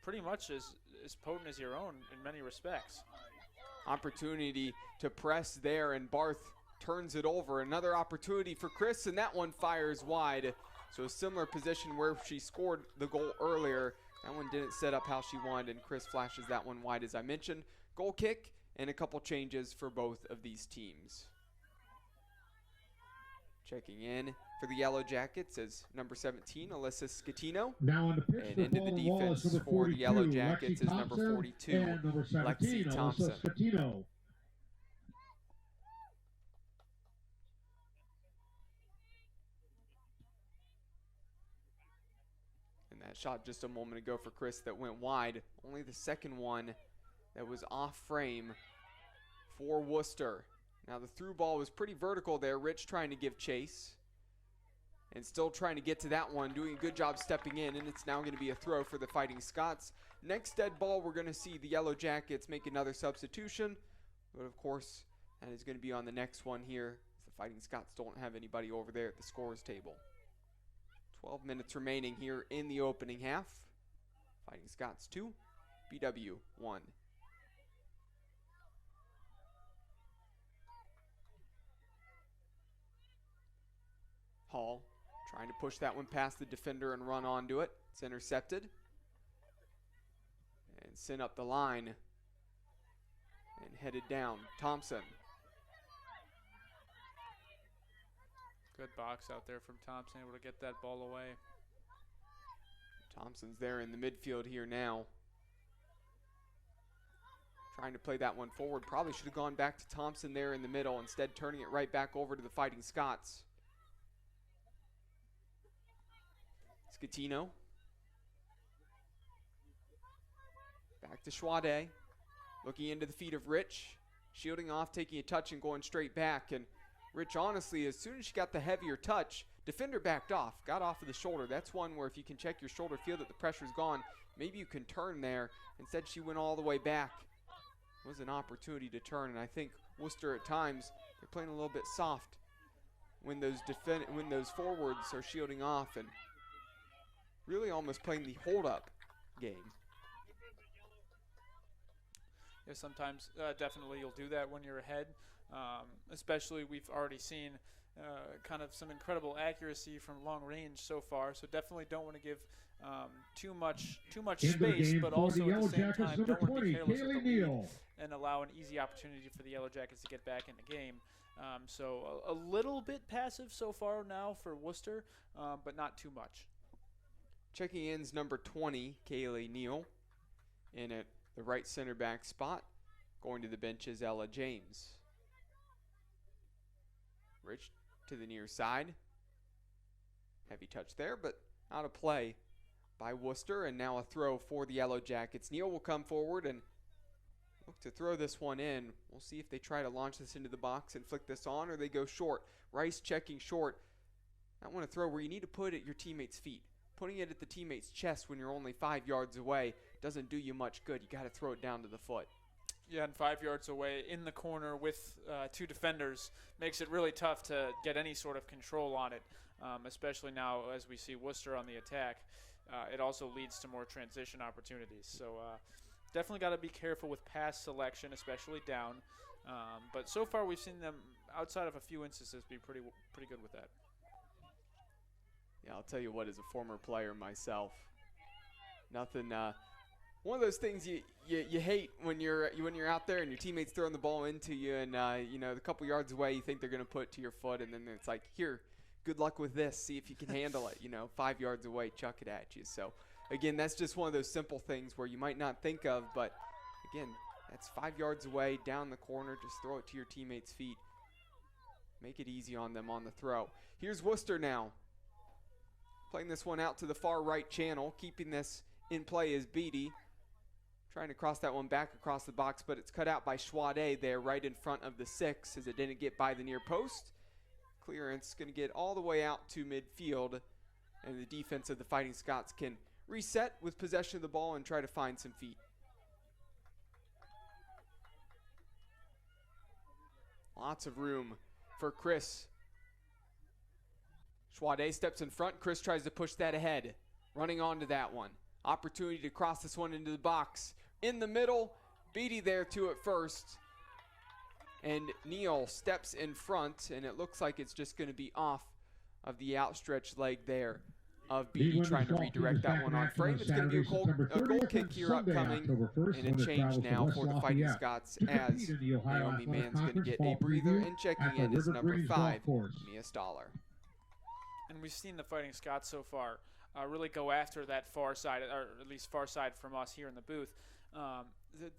[SPEAKER 3] pretty much as potent as your own in many respects.
[SPEAKER 2] Opportunity to press there, and Barth turns it over. Another opportunity for Chris, and that one fires wide. So a similar position where she scored the goal earlier. That one didn't set up how she wanted, and Chris flashes that one wide, as I mentioned. Goal kick and a couple changes for both of these teams. Checking in for the Yellow Jackets is number 17, Alyssa Scatino.
[SPEAKER 1] Now on the pitch
[SPEAKER 2] and into the defense for the Yellow Jackets is number 42,
[SPEAKER 1] and number 17,
[SPEAKER 2] Lexi Thompson.
[SPEAKER 1] Alyssa Scatino.
[SPEAKER 2] And that shot just a moment ago for Chris that went wide. Only the second one that was off frame for Wooster. Now the through ball was pretty vertical there. Rich trying to give chase and still trying to get to that one, doing a good job stepping in, and it's now going to be a throw for the Fighting Scots. Next dead ball, we're going to see the Yellow Jackets make another substitution, but of course that is going to be on the next one here. The Fighting Scots don't have anybody over there at the scorers table. 12 minutes remaining here in the opening half. Fighting Scots 2, BW 1. Hall trying to push that one past the defender and run onto it. It's intercepted. And sent up the line. And headed down. Thompson.
[SPEAKER 3] Good box out there from Thompson, able to get that ball away.
[SPEAKER 2] Thompson's there in the midfield here now. Trying to play that one forward. Probably should have gone back to Thompson there in the middle, instead turning it right back over to the Fighting Scots. Scatino. Back to Schwade. Looking into the feet of Rich. Shielding off, taking a touch and going straight back. And Rich, honestly, as soon as she got the heavier touch, defender backed off, got off of the shoulder. That's one where if you can check your shoulder, feel that the pressure's gone, maybe you can turn there. Instead, she went all the way back. It was an opportunity to turn, and I think Worcester at times, they're playing a little bit soft when those forwards are shielding off and really almost playing the hold-up game.
[SPEAKER 3] Yeah, sometimes definitely you'll do that when you're ahead. Especially we've already seen kind of some incredible accuracy from long range so far. So definitely don't want to give too much space, but also at the same time don't want to be careless with the lead and allow an easy opportunity for the Yellow Jackets to get back in the game. So a little bit passive so far now for Worcester, but not too much.
[SPEAKER 2] Checking in's number 20, Kaylee Neal, in at the right center back spot. Going to the bench is Ella James. Rich to the near side. Heavy touch there, but out of play by Worcester, and now a throw for the Yellow Jackets. Neal will come forward and look to throw this one in. We'll see if they try to launch this into the box and flick this on, or they go short. Rice checking short. I want to throw where you need to put it at your teammate's feet. Putting it at the teammate's chest when you're only 5 yards away doesn't do you much good. You got to throw it down to the foot.
[SPEAKER 3] Yeah, and 5 yards away in the corner with two defenders makes it really tough to get any sort of control on it, especially now as we see Worcester on the attack. It also leads to more transition opportunities. So definitely got to be careful with pass selection, especially down. But so far we've seen them, outside of a few instances, be pretty good with that.
[SPEAKER 2] Yeah, I'll tell you what, as a former player myself, nothing. One of those things you hate when you're out there and your teammates throwing the ball into you, and a couple yards away you think they're gonna put it to your foot, and then it's like, here, good luck with this. See if you can handle it. 5 yards away, chuck it at you. So again, that's just one of those simple things where you might not think of, but again, that's 5 yards away down the corner. Just throw it to your teammates' feet. Make it easy on them on the throw. Here's Worcester now. Playing this one out to the far right channel. Keeping this in play is Beatty. Trying to cross that one back across the box, but it's cut out by Schwade there right in front of the 6 as it didn't get by the near post. Clearance going to get all the way out to midfield, and the defense of the Fighting Scots can reset with possession of the ball and try to find some feet. Lots of room for Chris. Schwade steps in front. Chris tries to push that ahead. Running onto that one. Opportunity to cross this one into the box. In the middle. Beatty there to it first. And Neal steps in front, and it looks like it's just going to be off of the outstretched leg there of Beatty trying to redirect that one on frame. It's going to be a goal kick here upcoming, and a change now for the Fighting Scots as Naomi Mann's going to get a breather, and checking in is number 5, Mia Stoller.
[SPEAKER 3] And we've seen the Fighting Scots so far really go after that far side, or at least far side from us here in the booth.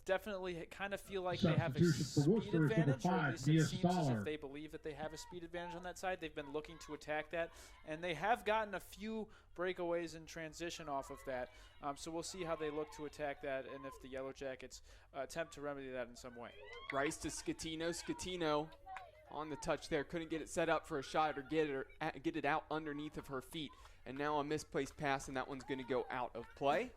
[SPEAKER 3] Definitely kind of feel like they have a speed advantage, or at least it seems as if they believe that they have a speed advantage on that side. They've been looking to attack that, and they have gotten a few breakaways in transition off of that. So we'll see how they look to attack that, and if the Yellow Jackets attempt to remedy that in some way.
[SPEAKER 2] Rice to Scatino. Scatino on the touch there. Couldn't get it set up for a shot or get it out underneath of her feet. And now a misplaced pass, and that one's going to go out of play.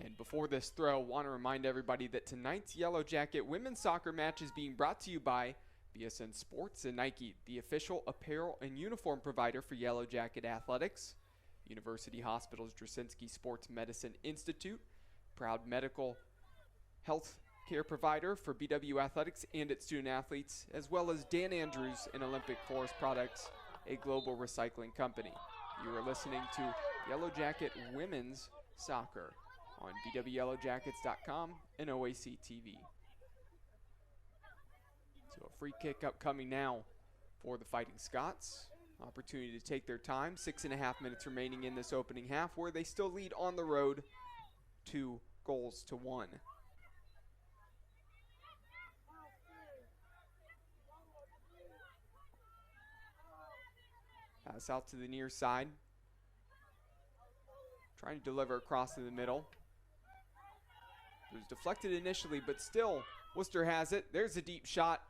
[SPEAKER 2] And before this throw, want to remind everybody that tonight's Yellow Jacket women's soccer match is being brought to you by BSN Sports and Nike, the official apparel and uniform provider for Yellow Jacket athletics. University Hospital's Drasinski Sports Medicine Institute, proud medical health care provider for BW Athletics and its student athletes, as well as Dan Andrews and Olympic Forest Products, a global recycling company. You are listening to Yellow Jacket Women's Soccer on bwyellowjackets.com and OAC TV. So a free kick upcoming now for the Fighting Scots. Opportunity to take their time. 6.5 minutes remaining in this opening half, where they still lead on the road 2-1. Pass out to the near side. Trying to deliver across to the middle. It was deflected initially, but still, Wooster has it. There's a deep shot.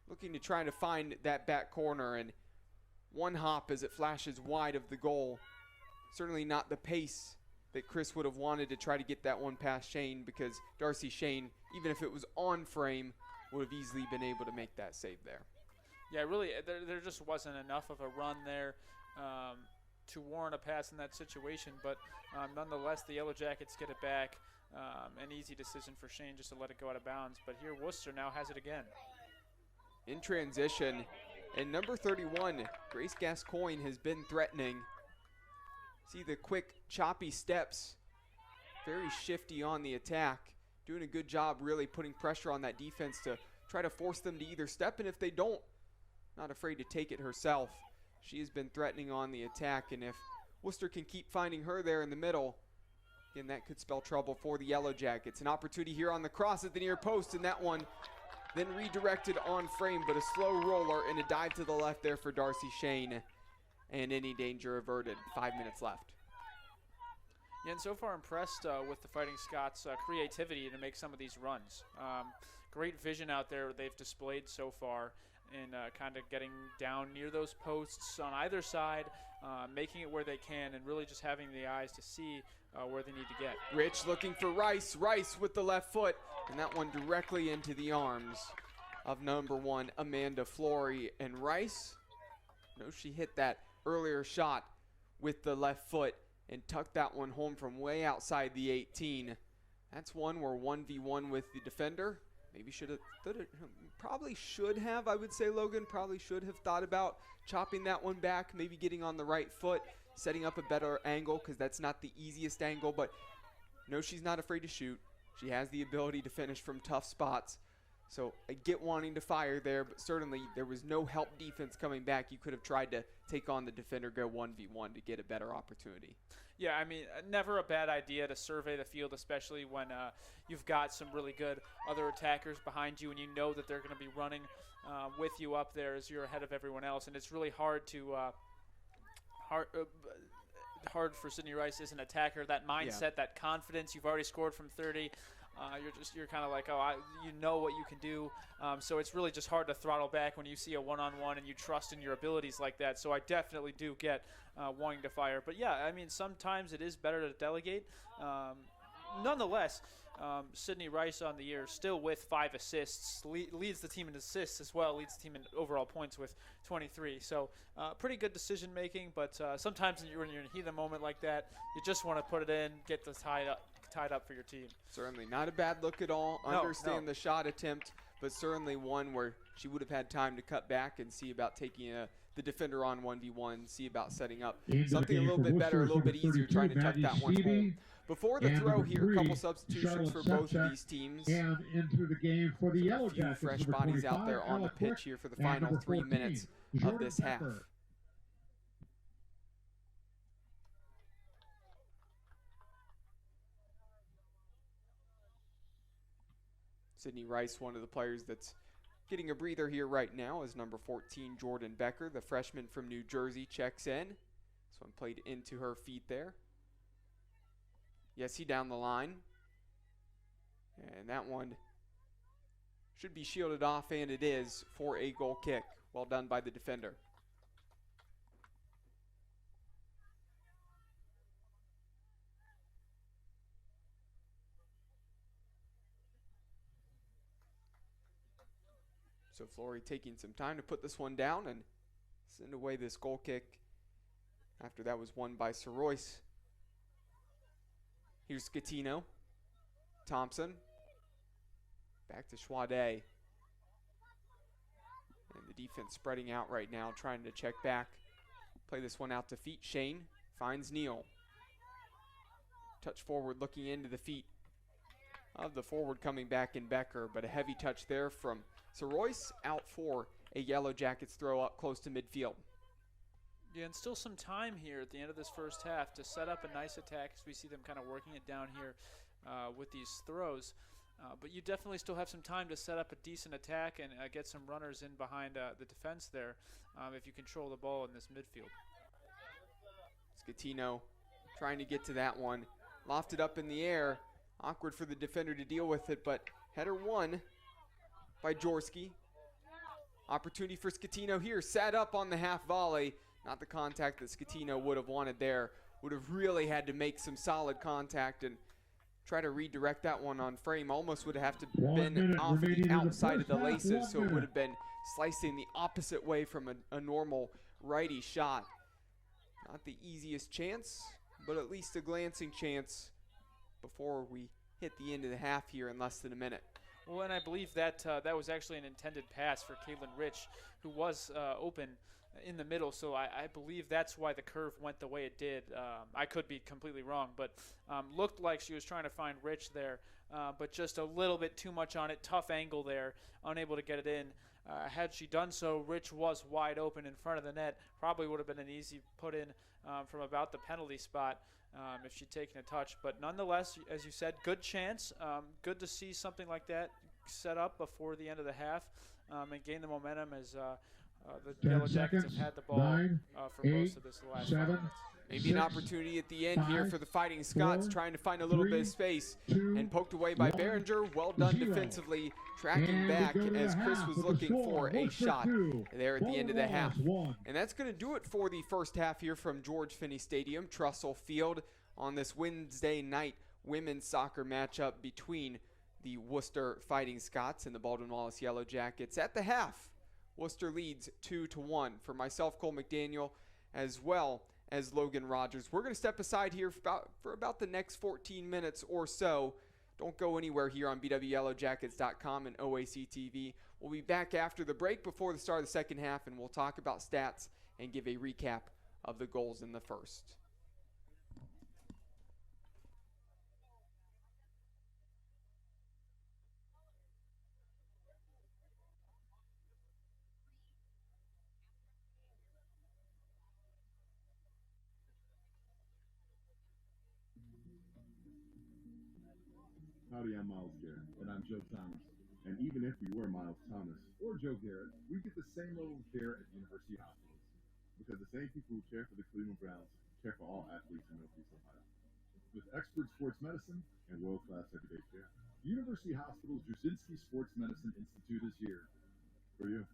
[SPEAKER 2] Looking to try to find that back corner, and one hop as it flashes wide of the goal. Certainly not the pace that Chris would have wanted to try to get that one past Shane, because Darcy Shane, even if it was on frame, would have easily been able to make that save there.
[SPEAKER 3] Yeah, really, there just wasn't enough of a run there to warrant a pass in that situation. But nonetheless, the Yellow Jackets get it back. An easy decision for Shane just to let it go out of bounds. But here, Wooster now has it again.
[SPEAKER 2] In transition, and number 31, Grace Gascoigne, has been threatening. See the quick, choppy steps. Very shifty on the attack. Doing a good job really putting pressure on that defense to try to force them to either step, and if they don't, not afraid to take it herself. She has been threatening on the attack, and if Wooster can keep finding her there in the middle, again, that could spell trouble for the Yellow Jackets. An opportunity here on the cross at the near post, and that one then redirected on frame, but a slow roller and a dive to the left there for Darcy Shane, and any danger averted. 5 minutes left.
[SPEAKER 3] Yeah, and so far impressed with the Fighting Scots' creativity to make some of these runs. Great vision out there they've displayed so far in kind of getting down near those posts on either side, making it where they can, and really just having the eyes to see where they need to get.
[SPEAKER 2] Rich looking for Rice. Rice with the left foot, and that one directly into the arms of number 1, Amanda Flory. And Rice, she hit that earlier shot with the left foot and tucked that one home from way outside the 18. That's one where 1v1 with the defender. Maybe probably should have, I would say, Logan, probably should have thought about chopping that one back, maybe getting on the right foot, setting up a better angle, because that's not the easiest angle, but no, she's not afraid to shoot. She has the ability to finish from tough spots. So I get wanting to fire there, but certainly there was no help defense coming back. You could have tried to take on the defender, go 1v1 to get a better opportunity.
[SPEAKER 3] Yeah, I mean, never a bad idea to survey the field, especially when you've got some really good other attackers behind you, and you know that they're going to be running with you up there as you're ahead of everyone else. And it's really hard to hard for Sydney Rice as an attacker. That mindset, that confidence. You've already scored from 30. you're kind of like, oh, you know what you can do. So it's really just hard to throttle back when you see a one-on-one and you trust in your abilities like that. So I definitely do get wanting to fire. But yeah, I mean, sometimes it is better to delegate. Nonetheless, Sydney Rice on the year still with 5 assists, leads the team in assists as well, leads the team in overall points with 23. So pretty good decision making, but sometimes when you're in a heathen moment like that, you just want to put it in, get the tied up for your team.
[SPEAKER 2] Certainly not a bad look at all. Understand the shot attempt, but certainly one where she would have had time to cut back and see about taking the defender on 1v1, see about setting up something a little bit better, a little bit easier, trying to tuck that one home. Before the throw here, a couple substitutions for both of these teams.
[SPEAKER 1] And into the game for the Yellow Jackets.
[SPEAKER 2] A few fresh bodies out there on the pitch here for the final 3 minutes of this half. Sydney Rice, one of the players that's getting a breather here right now, is number 14, Jordan Becker, the freshman from New Jersey, checks in. This one played into her feet there. Yessie down the line. And that one should be shielded off, and it is, for a goal kick. Well done by the defender. So Flory taking some time to put this one down and send away this goal kick after that was won by Sir Royce. Here's Scatino. Thompson. Back to Schwade. And the defense spreading out right now, trying to check back. Play this one out to feet. Shane finds Neal. Touch forward, looking into the feet of the forward coming back in Becker, but a heavy touch there from Sir Royce, out for a Yellow Jackets throw up close to midfield.
[SPEAKER 3] Yeah, and still some time here at the end of this first half to set up a nice attack as we see them kind of working it down here with these throws. But you definitely still have some time to set up a decent attack and get some runners in behind the defense there if you control the ball in this midfield.
[SPEAKER 2] Scatino trying to get to that one. Lofted up in the air. Awkward for the defender to deal with it, but header won by Jorski. Opportunity for Scatino here. Sat up on the half volley. Not the contact that Scatino would have wanted there. Would have really had to make some solid contact and try to redirect that one on frame. Almost would have to been off the outside of the laces, so it would have been slicing the opposite way from a normal righty shot. Not the easiest chance, but at least a glancing chance before we hit the end of the half here in less than a minute.
[SPEAKER 3] Well, and I believe that that was actually an intended pass for Caitlin Rich, who was open in the middle, so I believe that's why the curve went the way it did. I could be completely wrong, but looked like she was trying to find Rich there, but just a little bit too much on it. Tough angle there, unable to get it in. Had she done so, Rich was wide open in front of the net. Probably would have been an easy put in from about the penalty spot if she'd taken a touch. But nonetheless, as you said, good chance. Good to see something like that set up before the end of the half and gain the momentum as the Yellow Jackets have had the ball for most of this last 5 minutes.
[SPEAKER 2] Maybe an opportunity at the end here for the Fighting Scots, trying to find a little bit of space, and poked away by Behringer. Well done defensively, tracking back as Chris was looking for a shot there at the end of the half. And that's going to do it for the first half here from George Finnie Stadium, Tressel Field, on this Wednesday night women's soccer matchup between the Wooster Fighting Scots and the Baldwin Wallace Yellow Jackets. At the half, Wooster leads 2-1. For myself, Cole McDaniel, as well as Logan Rogers. We're going to step aside here for about the next 14 minutes or so. Don't go anywhere here on BWYellowJackets.com and OAC TV. We'll be back after the break before the start of the second half, and we'll talk about stats and give a recap of the goals in the first.
[SPEAKER 4] Howdy, I'm Miles Garrett. And I'm Joe Thomas. And even if we were Miles Thomas or Joe Garrett, we get the same level of care at university hospitals. Because the same people who care for the Cleveland Browns care for all athletes in Northeast Ohio. With expert sports medicine and world-class everyday care. University Hospital's Jasinski Sports Medicine Institute is here for you.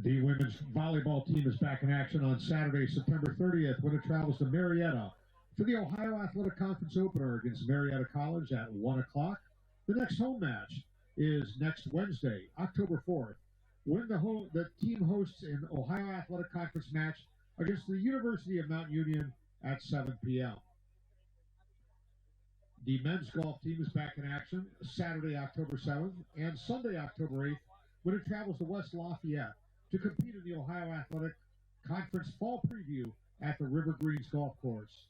[SPEAKER 1] The women's volleyball team is back in action on Saturday, September 30th, when it travels to Marietta for the Ohio Athletic Conference opener against Marietta College at 1 o'clock. The next home match is next Wednesday, October 4th, when the team hosts an Ohio Athletic Conference match against the University of Mount Union at 7 p.m. The men's golf team is back in action Saturday, October 7th, and Sunday, October 8th, when it travels to West Lafayette to compete in the Ohio Athletic Conference Fall Preview at the River Greens Golf Course.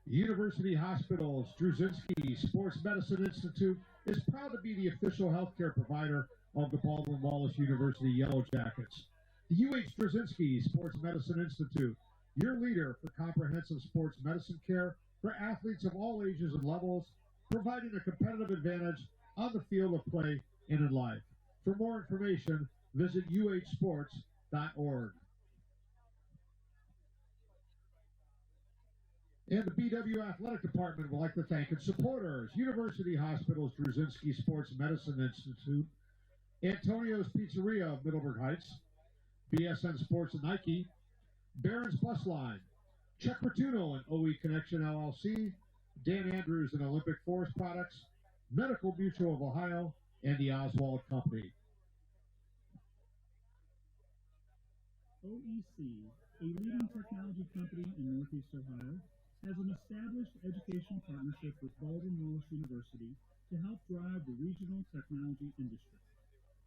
[SPEAKER 1] University Hospital's Drzezinski Sports Medicine Institute is proud to be the official healthcare provider of the Baldwin Wallace University Yellow Jackets. The UH Drzezinski Sports Medicine Institute, your leader for comprehensive sports medicine care for athletes of all ages and levels, providing a competitive advantage on the field of play and in life. For more information, visit uhsports.org. And the BW Athletic Department would like to thank its supporters: University Hospital's Drzezinski Sports Medicine Institute, Antonio's Pizzeria of Middleburg Heights, BSN Sports and Nike, Barron's Bus Line, Chuck Bertuno and OE Connection LLC, Dan Andrews and Olympic Forest Products, Medical Mutual of Ohio, and the Oswald Company.
[SPEAKER 5] OEC, a leading technology company in Northeast Ohio, has an established educational partnership with Baldwin Wallace University to help drive the regional technology industry.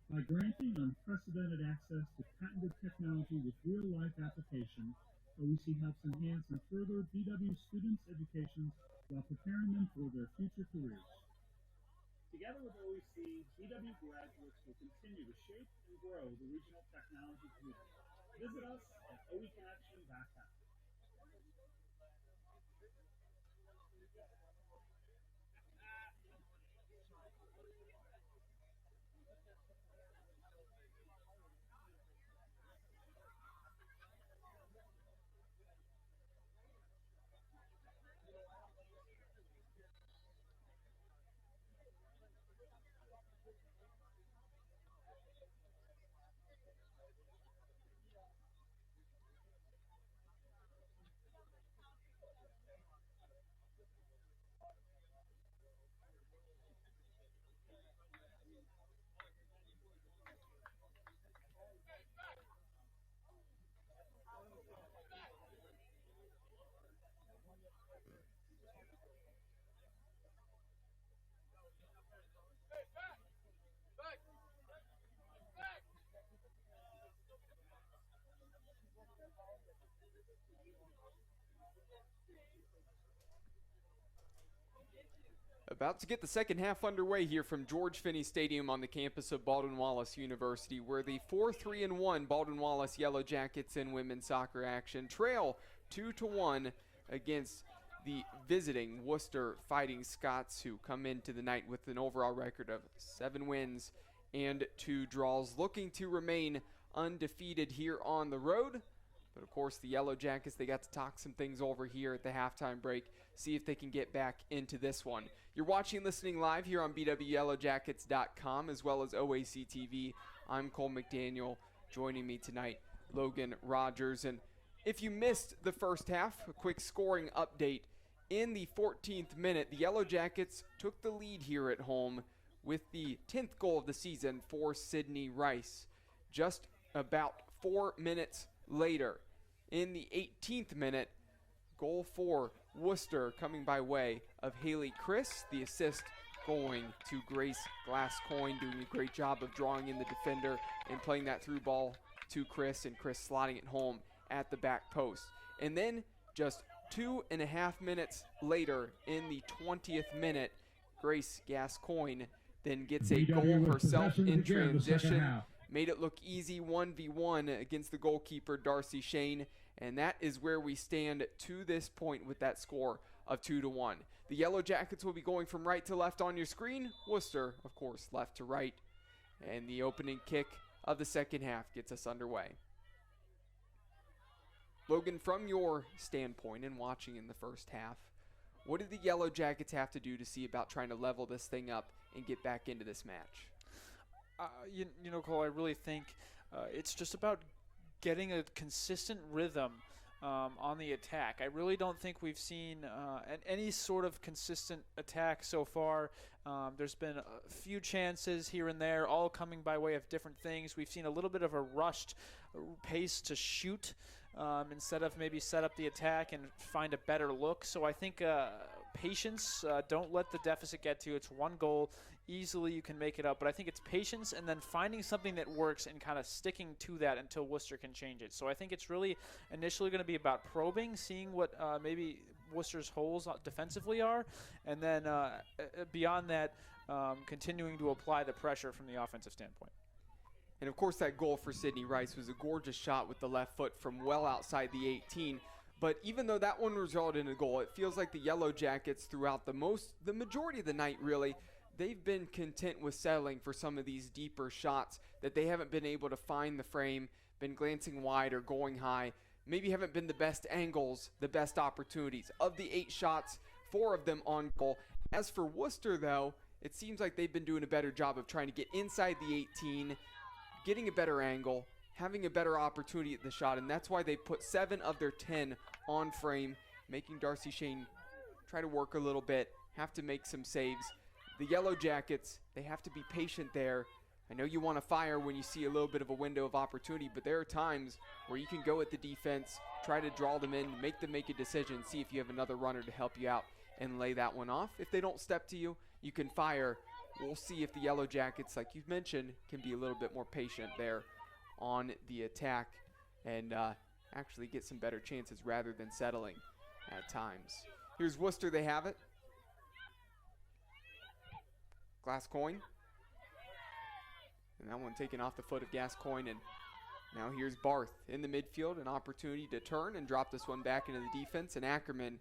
[SPEAKER 5] By granting unprecedented access to patented technology with real-life applications, OEC helps enhance and further BW students' education while preparing them for their future careers. Together with OEC, BW graduates will continue to shape and grow the regional technology community. Visit us at oeconnection.com.
[SPEAKER 2] About to get the second half underway here from George Finnie Stadium on the campus of Baldwin Wallace University, where the 4-3-1 Baldwin Wallace Yellow Jackets in women's soccer action trail 2-1 against the visiting Wooster Fighting Scots, who come into the night with an overall record of 7 wins and 2 draws, looking to remain undefeated here on the road. But of course, the Yellow Jackets, they got to talk some things over here at the halftime break, see if they can get back into this one. You're watching and listening live here on BWYellowJackets.com as well as OAC TV. I'm Cole McDaniel. Joining me tonight, Logan Rogers. And if you missed the first half, a quick scoring update. In the 14th minute, the Yellow Jackets took the lead here at home with the 10th goal of the season for Sydney Rice. Just about 4 minutes later, in the 18th minute, goal for Wooster coming by way of Haley Chris. The assist going to Grace Glasscoin, doing a great job of drawing in the defender and playing that through ball to Chris, and Chris slotting it home at the back post. And then just 2.5 minutes later, in the 20th minute, Grace Gascoigne then gets a goal herself in transition. Made it look easy 1v1 against the goalkeeper, Darcy Shane. And that is where we stand to this point with that score of 2-1. The Yellow Jackets will be going from right to left on your screen. Wooster, of course, left to right. And the opening kick of the second half gets us underway. Logan, from your standpoint and watching in the first half, what did the Yellow Jackets have to do to see about trying to level this thing up and get back into this match.
[SPEAKER 3] You know, Cole, I really think it's just about getting a consistent rhythm on the attack. I really don't think we've seen any sort of consistent attack so far. There's been a few chances here and there, all coming by way of different things. We've seen a little bit of a rushed pace to shoot instead of maybe set up the attack and find a better look. So I think patience, don't let the deficit get to you. It's one goal. Easily you can make it up, but I think it's patience and then finding something that works and kind of sticking to that until Wooster can change it. So I think it's really initially going to be about probing, seeing what maybe Wooster's holes defensively are, and then beyond that, continuing to apply the pressure from the offensive standpoint.
[SPEAKER 2] And of course that goal for Sydney Rice was a gorgeous shot with the left foot from well outside the 18. But even though that one resulted in a goal, it feels like the Yellow Jackets throughout the majority of the night really, they've been content with settling for some of these deeper shots that they haven't been able to find the frame, been glancing wide or going high, maybe haven't been the best angles, the best opportunities. Of the 8 shots, 4 of them on goal. As for Wooster, though, it seems like they've been doing a better job of trying to get inside the 18, getting a better angle, having a better opportunity at the shot, and that's why they put 7 of their 10 on frame, making Darcy Shane try to work a little bit, have to make some saves. The Yellow Jackets, they have to be patient there. I know you want to fire when you see a little bit of a window of opportunity, but there are times where you can go at the defense, try to draw them in, make them make a decision, see if you have another runner to help you out and lay that one off. If they don't step to you, you can fire. We'll see if the Yellow Jackets, like you've mentioned, can be a little bit more patient there on the attack and actually get some better chances rather than settling at times. Here's Wooster, they have it. Gascoigne. And that one taken off the foot of Gascoigne. And now here's Barth in the midfield. An opportunity to turn and drop this one back into the defense. And Ackerman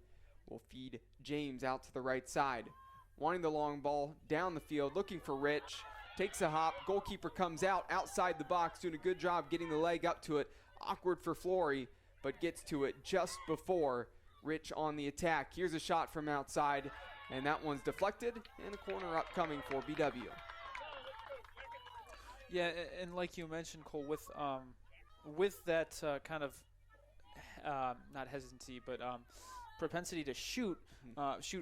[SPEAKER 2] will feed James out to the right side. Wanting the long ball down the field. Looking for Rich. Takes a hop. Goalkeeper comes out outside the box. Doing a good job getting the leg up to it. Awkward for Flory. But gets to it just before Rich on the attack. Here's a shot from outside. And that one's deflected, and a corner upcoming for BW.
[SPEAKER 3] Yeah, and like you mentioned, Cole, with that kind of not hesitancy, but propensity to shoot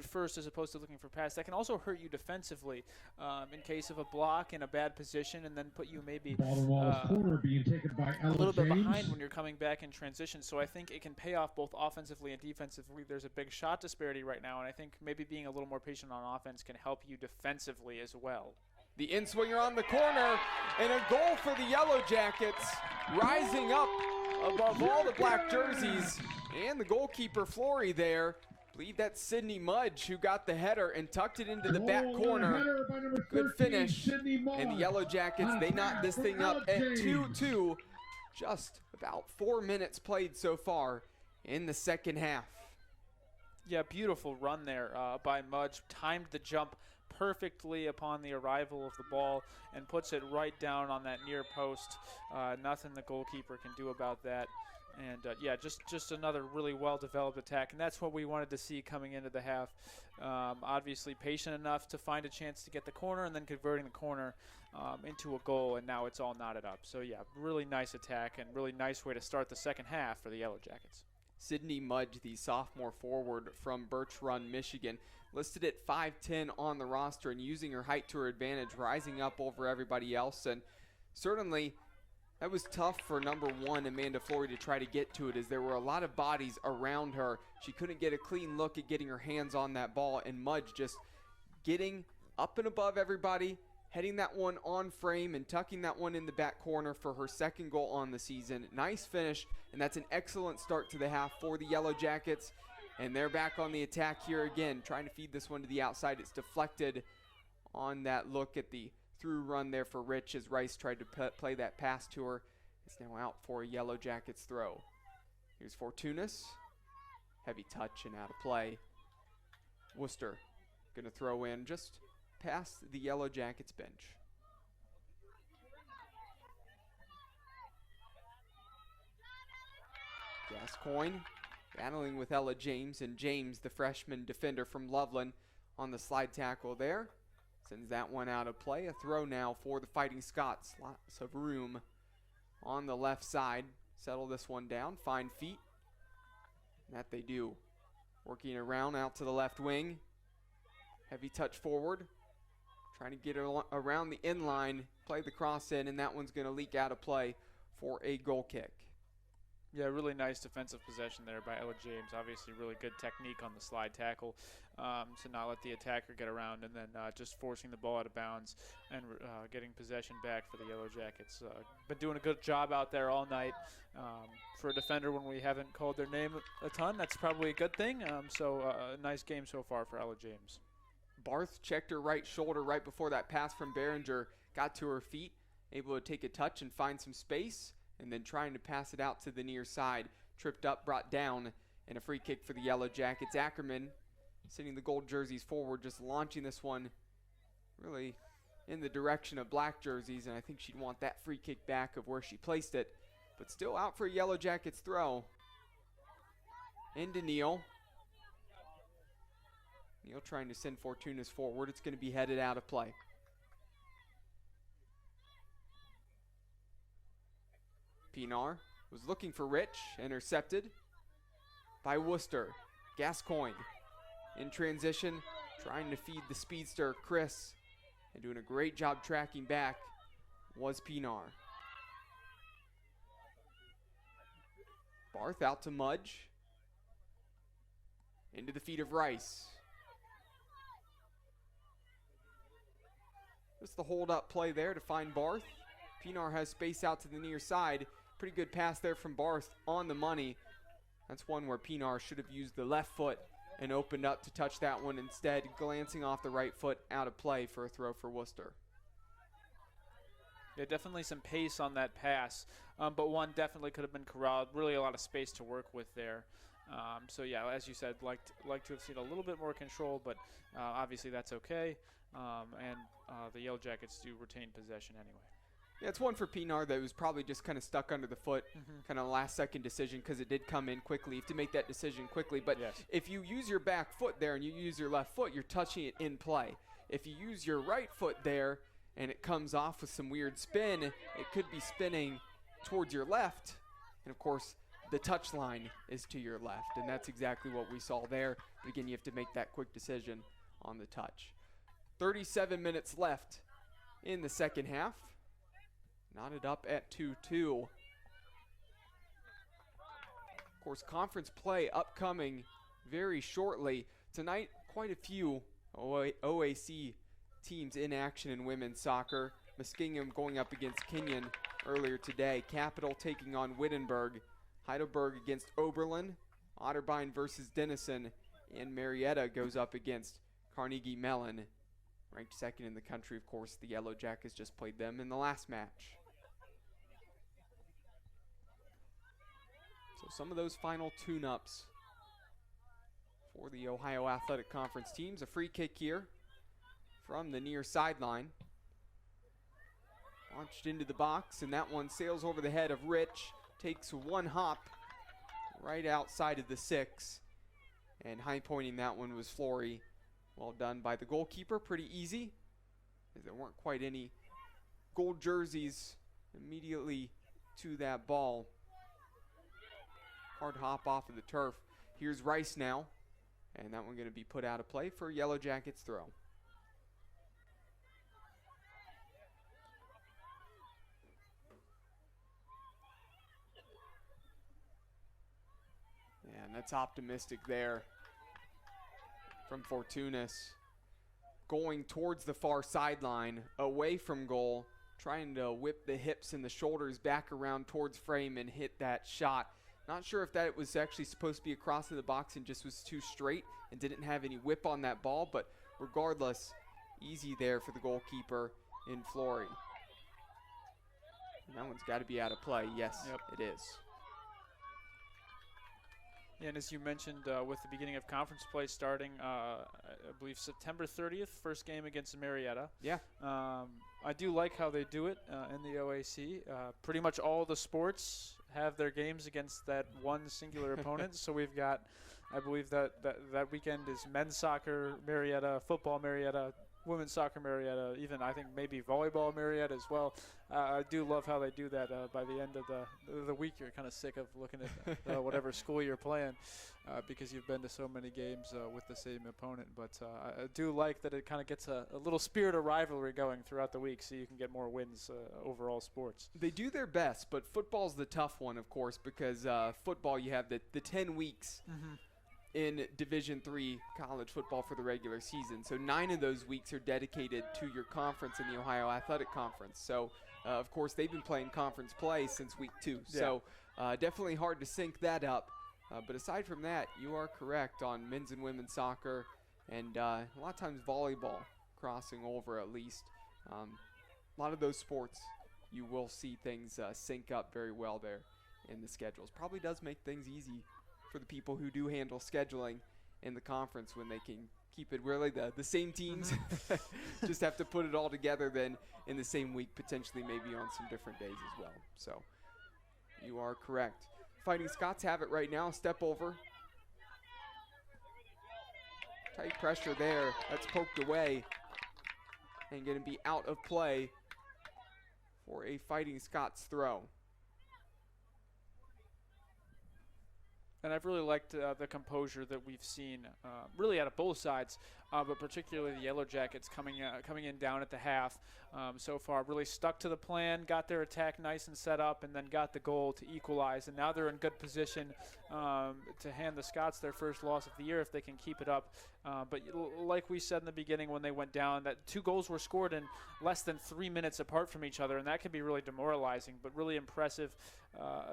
[SPEAKER 3] first as opposed to looking for pass, that can also hurt you defensively in case of a block in a bad position, and then put you maybe
[SPEAKER 1] Baldwin Wallace corner being taken by
[SPEAKER 3] a little bit behind when you're coming back in transition. So I think it can pay off both offensively and defensively. There's a big shot disparity right now, and I think maybe being a little more patient on offense can help you defensively as well.
[SPEAKER 2] The in-swinger on the corner, and a goal for the Yellow Jackets, rising up above all the black jerseys, and the goalkeeper Flory there. I believe that's Sydney Mudge who got the header and tucked it into the back corner. Good finish, and the Yellow Jackets, they knocked this thing up at 2-2. Just about 4 minutes played so far in the second half.
[SPEAKER 3] Yeah, beautiful run there by Mudge. Timed the jump perfectly upon the arrival of the ball and puts it right down on that near post. Nothing the goalkeeper can do about that. And yeah, just another really well-developed attack, and that's what we wanted to see coming into the half. Obviously patient enough to find a chance to get the corner, and then converting the corner into a goal, and now it's all knotted up. So yeah, really nice attack and really nice way to start the second half for the Yellow Jackets.
[SPEAKER 2] Sydney Mudge, the sophomore forward from Birch Run, Michigan, listed at 5'10" on the roster and using her height to her advantage, rising up over everybody else. And certainly that was tough for number 1, Amanda Flory, to try to get to it, as there were a lot of bodies around her. She couldn't get a clean look at getting her hands on that ball, and Mudge just getting up and above everybody, heading that one on frame and tucking that one in the back corner for her second goal on the season. Nice finish, and that's an excellent start to the half for the Yellow Jackets. And they're back on the attack here again, trying to feed this one to the outside. It's deflected on that look at the through run there for Rich as Rice tried to play that pass to her. It's now out for a Yellow Jackets throw. Here's Fortunas. Heavy touch and out of play. Wooster going to throw in just past the Yellow Jackets bench. Gascoigne battling with Ella James, and James, the freshman defender from Loveland, on the slide tackle there. Sends that one out of play. A throw now for the Fighting Scots. Lots of room on the left side. Settle this one down. Find feet. That they do. Working around out to the left wing. Heavy touch forward. Trying to get around the inline. Play the cross in, and that one's going to leak out of play for a goal kick.
[SPEAKER 3] Yeah, really nice defensive possession there by Ella James. Obviously really good technique on the slide tackle to not let the attacker get around, and then just forcing the ball out of bounds and getting possession back for the Yellow Jackets. Been doing a good job out there all night. For a defender, when we haven't called their name a ton, that's probably a good thing. So a nice game so far for Ella James.
[SPEAKER 2] Barth checked her right shoulder right before that pass from Behringer. Got to her feet, able to take a touch and find some space, and then trying to pass it out to the near side. Tripped up, brought down, and a free kick for the Yellow Jackets. Ackerman sending the gold jerseys forward, just launching this one really in the direction of black jerseys, and I think she'd want that free kick back of where she placed it. But still out for a Yellow Jackets throw. Into Neal. Neal trying to send Fortunas forward. It's going to be headed out of play. Pinar was looking for Rich, intercepted by Wooster. Gascoigne in transition, trying to feed the speedster Chris, and doing a great job tracking back was Pinar. Barth out to Mudge. Into the feet of Rice. Just the hold-up play there to find Barth. Pinar has space out to the near side. Pretty good pass there from Barth on the money. That's one where Pinar should have used the left foot and opened up to touch that one instead, glancing off the right foot out of play for a throw for Wooster.
[SPEAKER 3] Yeah, definitely some pace on that pass, but one definitely could have been corralled. Really a lot of space to work with there. So yeah, as you said, like to have seen a little bit more control, but obviously that's okay. And the Yellow Jackets do retain possession anyway.
[SPEAKER 2] Yeah, it's one for Pinar that was probably just kind of stuck under the foot, kind of last-second decision because it did come in quickly. You have to make that decision quickly. But
[SPEAKER 3] yes,
[SPEAKER 2] if you use your back foot there and you use your left foot, you're touching it in play. If you use your right foot there and it comes off with some weird spin, it could be spinning towards your left. And, of course, the touch line is to your left, and that's exactly what we saw there. But, again, you have to make that quick decision on the touch. 37 minutes left in the second half. Knotted up at 2-2. Of course, conference play upcoming very shortly. Tonight, quite a few OAC teams in action in women's soccer. Muskingum going up against Kenyon earlier today. Capital taking on Wittenberg. Heidelberg against Oberlin. Otterbein versus Denison. And Marietta goes up against Carnegie Mellon. Ranked second in the country, of course. The Yellow Jackets just played them in the last match. So some of those final tune-ups for the Ohio Athletic Conference teams. A free kick here from the near sideline. Launched into the box, and that one sails over the head of Rich. Takes one hop right outside of the 6. And high-pointing that one was Flory. Well done by the goalkeeper. Pretty easy, as there weren't quite any gold jerseys immediately to that ball. Hard hop off of the turf. Here's Rice now, and that one going to be put out of play for Yellow Jackets throw. And that's optimistic there from Fortunas. Going towards the far sideline, away from goal, trying to whip the hips and the shoulders back around towards frame and hit that shot. Not sure if that was actually supposed to be across to the box and just was too straight and didn't have any whip on that ball, but regardless, easy there for the goalkeeper in Flory. And that one's got to be out of play. Yes,
[SPEAKER 3] yep,
[SPEAKER 2] it is.
[SPEAKER 3] Yeah, and as you mentioned, with the beginning of conference play starting, I believe September 30th, first game against Marietta.
[SPEAKER 2] Yeah.
[SPEAKER 3] I do like how they do it in the OAC. Pretty much all the sports have their games against that one singular opponent. So we've got, I believe that weekend is men's soccer, Marietta, football, Marietta, women's soccer Marietta, even I think maybe volleyball Marietta as well. I do love how they do that. By the end of the week, you're kind of sick of looking at whatever school you're playing because you've been to so many games with the same opponent. But I do like that it kind of gets a little spirit of rivalry going throughout the week so you can get more wins overall sports.
[SPEAKER 2] They do their best, but football's the tough one, of course, because football you have the 10 weeks in Division III college football for the regular season. So 9 of those weeks are dedicated to your conference in the Ohio Athletic Conference. So, of course, they've been playing conference play since week 2. Yeah. So definitely hard to sync that up. But aside from that, you are correct on men's and women's soccer and a lot of times volleyball crossing over at least. A lot of those sports, you will see things sync up very well there in the schedules. Probably does make things easy for the people who do handle scheduling in the conference when they can keep it really the same teams. Just have to put it all together then in the same week, potentially maybe on some different days as well. So you are correct. Fighting Scots have it right now. Step over. Tight pressure there. That's poked away and going to be out of play for a Fighting Scots throw.
[SPEAKER 3] And I've really liked the composure that we've seen, really out of both sides, but particularly the Yellow Jackets coming in down at the half so far. Really stuck to the plan, got their attack nice and set up, and then got the goal to equalize. And now they're in good position to hand the Scots their first loss of the year if they can keep it up. But like we said in the beginning when they went down, that 2 goals were scored in less than 3 minutes apart from each other, and that can be really demoralizing, but really impressive.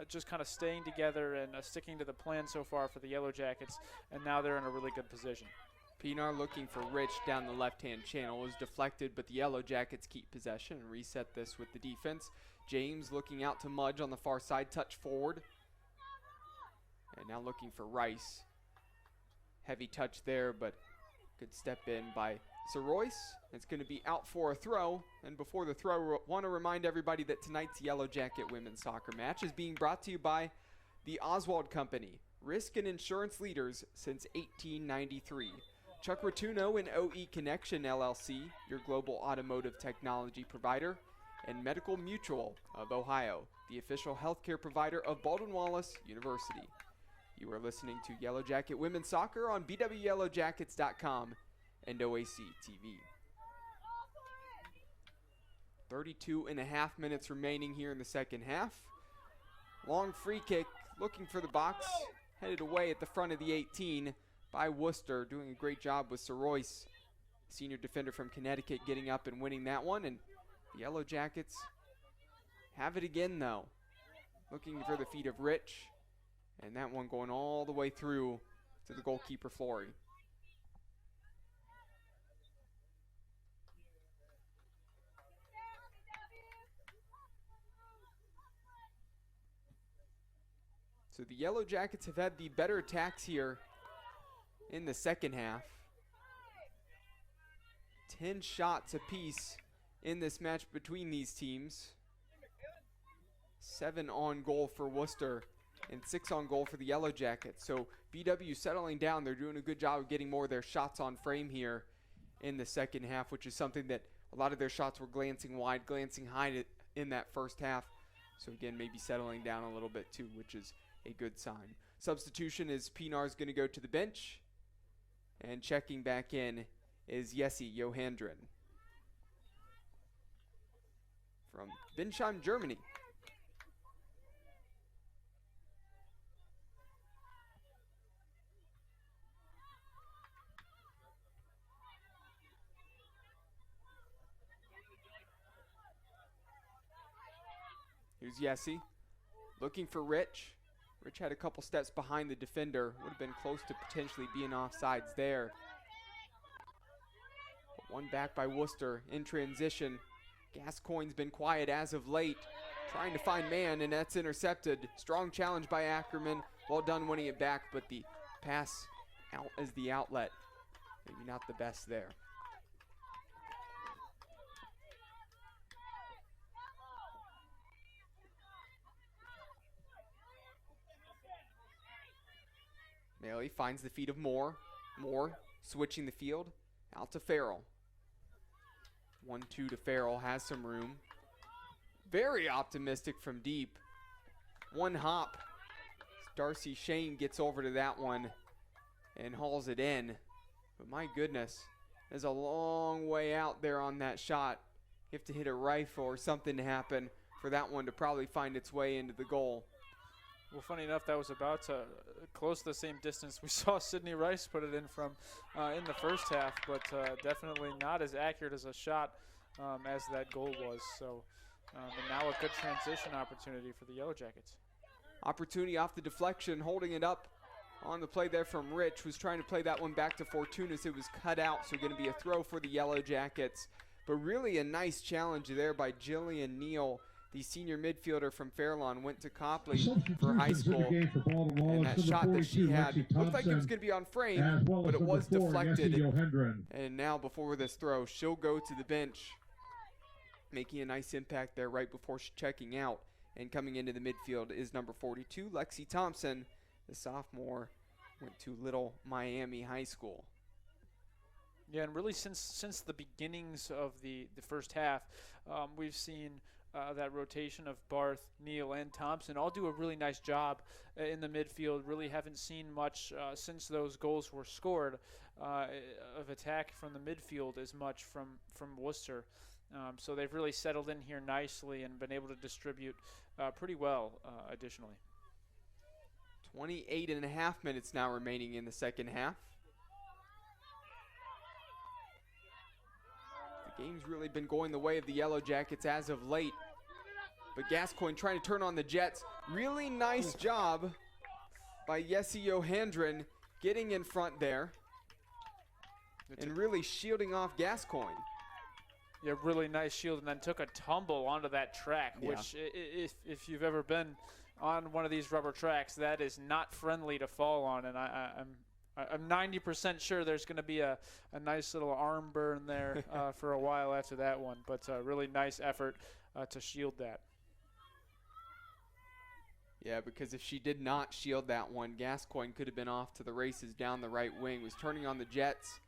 [SPEAKER 3] Just kind of staying together and sticking to the plan so far for the Yellow Jackets, and now they're in a really good position.
[SPEAKER 2] Pinar looking for Rich down the left-hand channel was deflected, but the Yellow Jackets keep possession and reset this with the defense. James looking out to Mudge on the far side, touch forward. And now looking for Rice. Heavy touch there, but good step in by Sir Royce. It's going to be out for a throw. And before the throw, want to remind everybody that tonight's Yellow Jacket women's soccer match is being brought to you by the Oswald Company, risk and insurance leaders since 1893. Chuck Rotuno and OE Connection LLC, your global automotive technology provider, and Medical Mutual of Ohio, the official healthcare provider of Baldwin Wallace University. You are listening to Yellow Jacket Women's Soccer on bwyellowjackets.com and OAC TV. 32 and a half minutes remaining here in the second half. Long free kick, looking for the box, headed away at the front of the 18 by Wooster, doing a great job with Sir Royce, senior defender from Connecticut, getting up and winning that one. And the Yellow Jackets have it again, though. Looking for the feet of Rich, and that one going all the way through to the goalkeeper, Flory. So the Yellow Jackets have had the better attacks here in the second half. 10 shots apiece in this match between these teams. 7 on goal for Worcester and 6 on goal for the Yellow Jackets. So BW settling down. They're doing a good job of getting more of their shots on frame here in the second half, which is something that a lot of their shots were glancing wide, glancing high in that first half. So again, maybe settling down a little bit too, which is a good sign. Substitution is Pinar's going to go to the bench. And checking back in is Jesse Johandren from Binsheim, Germany. Here's Jesse looking for Rich. Rich had a couple steps behind the defender. Would have been close to potentially being offsides there. But one back by Worcester in transition. Gascoigne's been quiet as of late. Trying to find man, and that's intercepted. Strong challenge by Ackerman. Well done winning it back, but the pass out as the outlet. Maybe not the best there. Maley finds the feet of Moore. Moore switching the field out to Farrell. 1-2 to Farrell, has some room. Very optimistic from deep. One hop. Darcy Shane gets over to that one and hauls it in. But my goodness, there's a long way out there on that shot. You have to hit a rifle or something to happen for that one to probably find its way into the goal.
[SPEAKER 3] Well, funny enough, that was about close to the same distance we saw Sydney Rice put it in from in the first half, but definitely not as accurate as a shot as that goal was. So, and now a good transition opportunity for the Yellow Jackets.
[SPEAKER 2] Opportunity off the deflection, holding it up on the play there from Rich, was trying to play that one back to Fortunas. It was cut out, so going to be a throw for the Yellow Jackets. But really a nice challenge there by Jillian Neal, the senior midfielder from Fairlawn, went to Copley for high school. And that shot that she had looked like it was going to be on frame, but it was deflected. And now before this throw, she'll go to the bench, making a nice impact there right before checking out. And coming into the midfield is number 42, Lexi Thompson. The sophomore went to Little Miami High School.
[SPEAKER 3] Yeah, and really since the beginnings of the first half, we've seen that rotation of Barth, Neal, and Thompson all do a really nice job in the midfield. Really haven't seen much since those goals were scored of attack from the midfield as much from Wooster. So they've really settled in here nicely and been able to distribute pretty well additionally.
[SPEAKER 2] 28 and a half minutes now remaining in the second half. The game's really been going the way of the Yellow Jackets as of late. But Gascoigne trying to turn on the Jets. Really nice job by Yessie Johandren getting in front there and really shielding off Gascoigne.
[SPEAKER 3] Yeah, really nice shield, and then took a tumble onto that track, which if you've ever been on one of these rubber tracks, that is not friendly to fall on. And I'm 90% sure there's going to be a nice little arm burn there for a while after that one. But really nice effort to shield that.
[SPEAKER 2] Yeah, because if she did not shield that one, Gascoigne could have been off to the races down the right wing. Was turning on the Jets.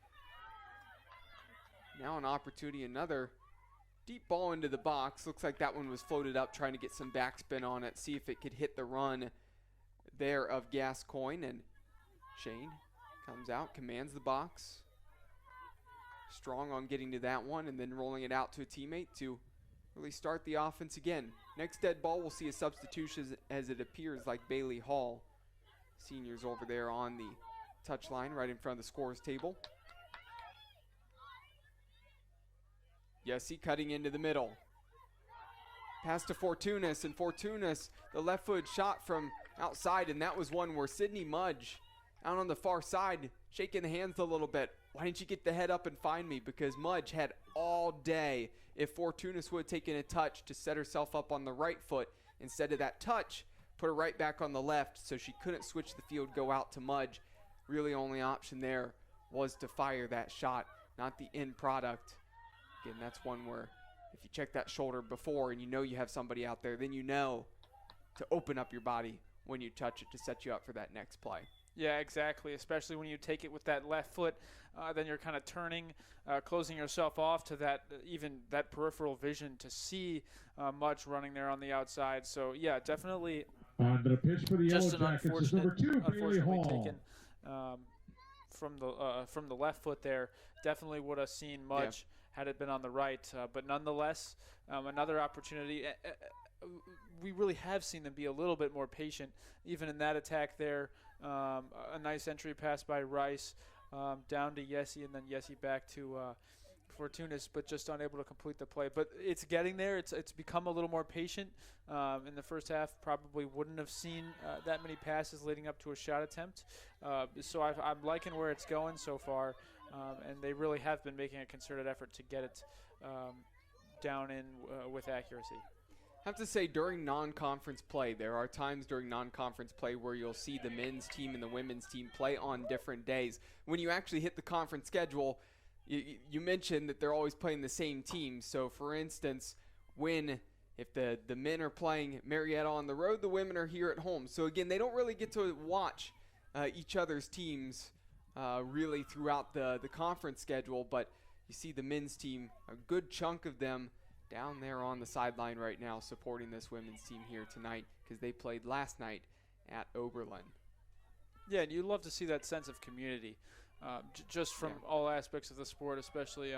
[SPEAKER 2] Now an opportunity, another deep ball into the box. Looks like that one was floated up, trying to get some backspin on it, see if it could hit the run there of Gascoigne. And Shane comes out, commands the box. Strong on getting to that one and then rolling it out to a teammate to really start the offense again. Next dead ball, we'll see a substitution as it appears like Bailey Hall. Seniors over there on the touchline right in front of the scorer's table. Yessie cutting into the middle. Pass to Fortunas, and Fortunas, the left-footed shot from outside, and that was one where Sydney Mudge, out on the far side, shaking the hands a little bit. Why didn't you get the head up and find me? Because Mudge had all day. If Fortunas would have taken a touch to set herself up on the right foot, instead of that touch, put her right back on the left, so she couldn't switch the field, go out to Mudge. Really only option there was to fire that shot, not the end product. Again, that's one where if you check that shoulder before and you know you have somebody out there, then you know to open up your body when you touch it to set you up for that next play.
[SPEAKER 3] Yeah, exactly, especially when you take it with that left foot. Then you're kind of turning, closing yourself off to that even that peripheral vision to see Mudge running there on the outside. So, yeah, definitely
[SPEAKER 1] on the pitch for the Yellow Jackets is number 2, Bailey Hall.
[SPEAKER 3] Taken from the left foot there. Definitely would have seen Mudge had it been on the right. But nonetheless, another opportunity. We really have seen them be a little bit more patient, even in that attack there. A nice entry pass by Rice down to Yessie, and then Yessie back to Fortunas, but just unable to complete the play. But it's getting there. It's become a little more patient. In the first half, probably wouldn't have seen that many passes leading up to a shot attempt. So I'm liking where it's going so far, and they really have been making a concerted effort to get it down in with accuracy.
[SPEAKER 2] I have to say, during non-conference play, there are times during non-conference play where you'll see the men's team and the women's team play on different days. When you actually hit the conference schedule, you mentioned that they're always playing the same team. So, for instance, if the men are playing Marietta on the road, the women are here at home. So, again, they don't really get to watch each other's teams really throughout the conference schedule. But you see the men's team, a good chunk of them down there on the sideline right now supporting this women's team here tonight because they played last night at Oberlin.
[SPEAKER 3] Yeah, and you love to see that sense of community just from all aspects of the sport, especially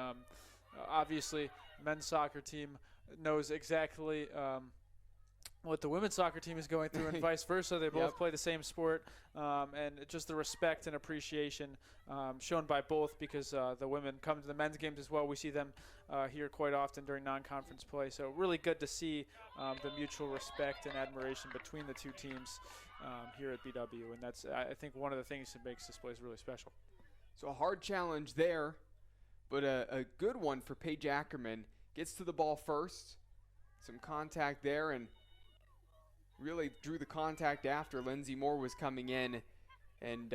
[SPEAKER 3] obviously men's soccer team knows exactly what the women's soccer team is going through and vice versa. They both play the same sport, and just the respect and appreciation shown by both because the women come to the men's games as well. We see them here quite often during non-conference play. So really good to see the mutual respect and admiration between the two teams here at BW. And that's, I think, one of the things that makes this place really special.
[SPEAKER 2] So a hard challenge there, but a good one for Paige Ackerman. Gets to the ball first. Some contact there and really drew the contact after Lindsey Moore was coming in. And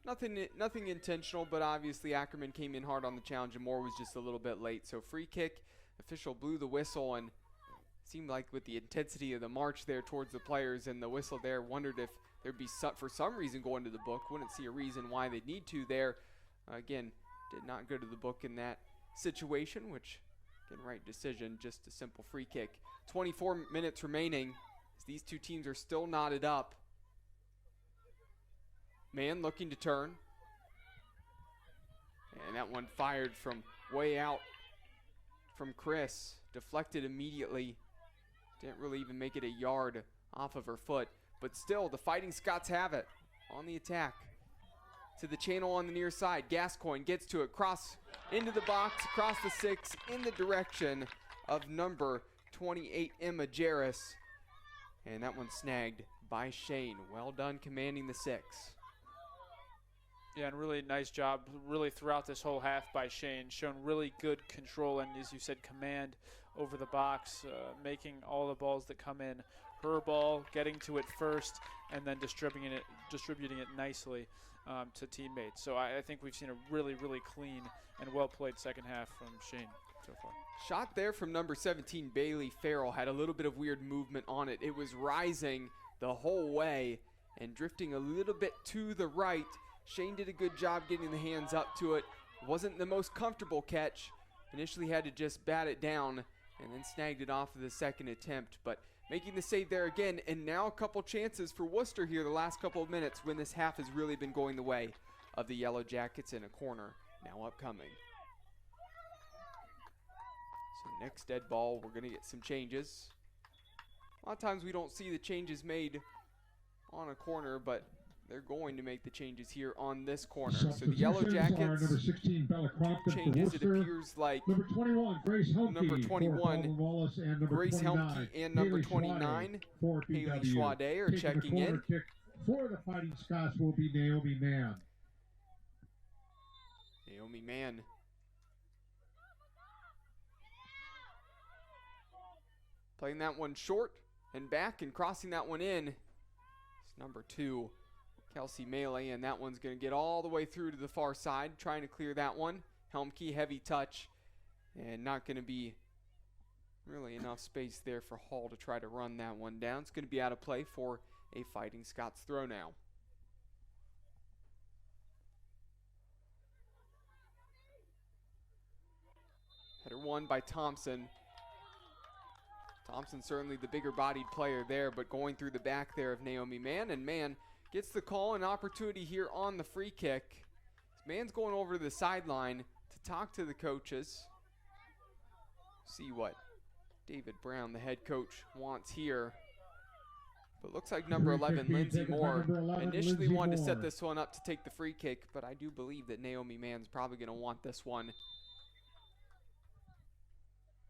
[SPEAKER 2] nothing intentional, but obviously Ackerman came in hard on the challenge and Moore was just a little bit late. So free kick, official blew the whistle, and it seemed like with the intensity of the march there towards the players and the whistle there, wondered if there'd be for some reason going to the book. Wouldn't see a reason why they'd need to there. Again, did not go to the book in that situation, which, again, right decision, just a simple free kick. 24 minutes remaining as these two teams are still knotted up. Man looking to turn. And that one fired from way out from Chris. Deflected immediately. Didn't really even make it a yard off of her foot. But still, the Fighting Scots have it on the attack. To the channel on the near side. Gascoigne gets to it. Cross into the box, across the 6, in the direction of number 28, Emma Jarris. And that one snagged by Shane. Well done commanding the 6.
[SPEAKER 3] Yeah, and really nice job really throughout this whole half by Shane. Shown really good control and, as you said, command over the box, making all the balls that come in her ball, getting to it first, and then distributing it nicely to teammates. So I think we've seen a really, really clean and well-played second half from Shane so far.
[SPEAKER 2] Shot there from number 17, Bailey Farrell. Had a little bit of weird movement on it. It was rising the whole way and drifting a little bit to the right. Shane did a good job getting the hands up to it. Wasn't the most comfortable catch. Initially had to just bat it down and then snagged it off of the second attempt. But making the save there again, and now a couple chances for Wooster here the last couple of minutes when this half has really been going the way of the Yellow Jackets in a corner now upcoming. So next dead ball, we're going to get some changes. A lot of times we don't see the changes made on a corner, but they're going to make the changes here on this corner. So the Yellow Jackets,
[SPEAKER 1] number 16, Bella Crompton
[SPEAKER 2] changes, it appears like
[SPEAKER 1] number 21, Grace Helmke,
[SPEAKER 2] number 21,
[SPEAKER 1] Baldwin Wallace, and number
[SPEAKER 2] Grace
[SPEAKER 1] 29,
[SPEAKER 2] Helmke, and number 29, Haley Schwade are checking in.
[SPEAKER 1] Kick for the Fighting Scots will be Naomi Mann.
[SPEAKER 2] Naomi Mann. Playing that one short and back and crossing that one in. It's number 2. Kelsey Melee, and that one's going to get all the way through to the far side, trying to clear that one. Helmke, heavy touch, and not going to be really enough space there for Hall to try to run that one down. It's going to be out of play for a Fighting Scots throw now. Header won by Thompson. Thompson certainly the bigger bodied player there, but going through the back there of Naomi Mann, and Mann gets the call and opportunity here on the free kick. Mann's going over to the sideline to talk to the coaches. See what David Brown, the head coach, wants here. But looks like number 11, Lindsey Moore, initially wanted to set this one up to take the free kick, but I do believe that Naomi Mann's probably going to want this one.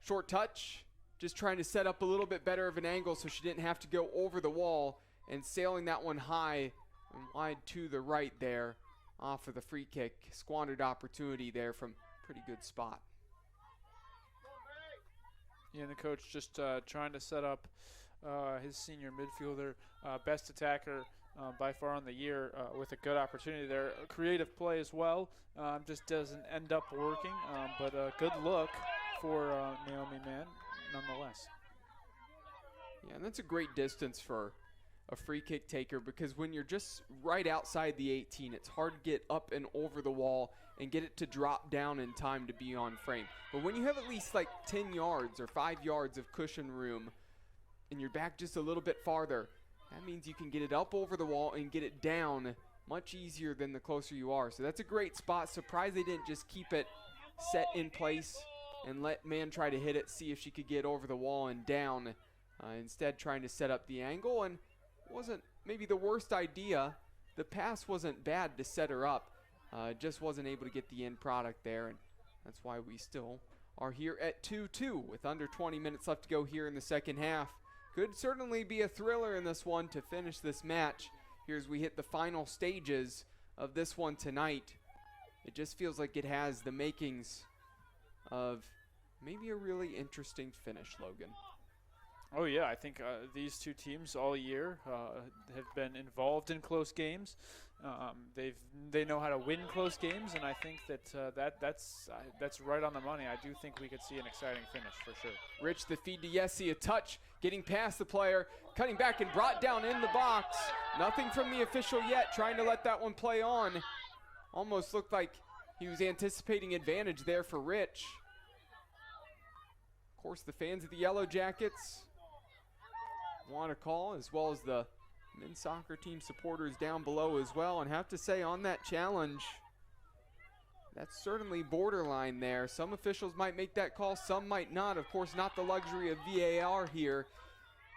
[SPEAKER 2] Short touch, just trying to set up a little bit better of an angle so she didn't have to go over the wall, and sailing that one high and wide to the right there off of the free kick. Squandered opportunity there from pretty good spot.
[SPEAKER 3] Yeah, and the coach just trying to set up his senior midfielder, best attacker by far on the year, with a good opportunity there. A creative play as well, just doesn't end up working, but a good look for Naomi Mann nonetheless.
[SPEAKER 2] Yeah, and that's a great distance for a free kick taker, because when you're just right outside the 18, it's hard to get up and over the wall and get it to drop down in time to be on frame. But when you have at least like 10 yards or 5 yards of cushion room and you're back just a little bit farther, that means you can get it up over the wall and get it down much easier than the closer you are. So that's a great spot. Surprised they didn't just keep it set in place and let Man try to hit it, see if she could get over the wall and down. Instead trying to set up the angle, and wasn't maybe the worst idea. The pass wasn't bad to set her up. Just wasn't able to get the end product there, and that's why we still are here at 2-2 with under 20 minutes left to go here in the second half. Could certainly be a thriller in this one to finish this match here as we hit the final stages of this one tonight. It just feels like it has the makings of maybe a really interesting finish, Logan.
[SPEAKER 3] Oh yeah, I think these two teams all year have been involved in close games. They know how to win close games, and I think that's right on the money. I do think we could see an exciting finish for sure.
[SPEAKER 2] Rich, the feed to Yessie, a touch, getting past the player, cutting back and brought down in the box. Nothing from the official yet, trying to let that one play on. Almost looked like he was anticipating advantage there for Rich. Of course, the fans of the Yellow Jackets want a call, as well as the men's soccer team supporters down below as well. And have to say, on that challenge, that's certainly borderline there. Some officials might make that call, some might not. Of course, not the luxury of VAR here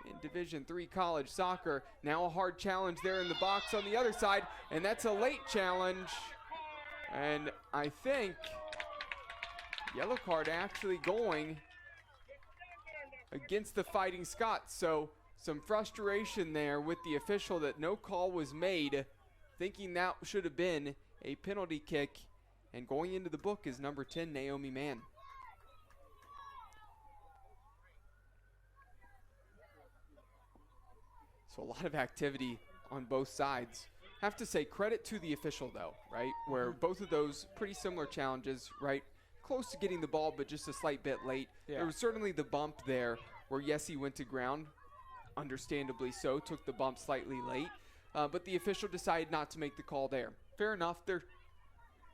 [SPEAKER 2] in Division III college soccer. Now a hard challenge there in the box on the other side, and that's a late challenge. And I think yellow card actually going against the Fighting Scots. So some frustration there with the official that no call was made, thinking that should have been a penalty kick. And going into the book is number 10, Naomi Mann. So a lot of activity on both sides. Have to say credit to the official though, right? Where both of those pretty similar challenges, right? Close to getting the ball, but just a slight bit late. Yeah. There was certainly the bump there where Yessie went to ground. Understandably so, took the bump slightly late. But the official decided not to make the call there. Fair enough, they're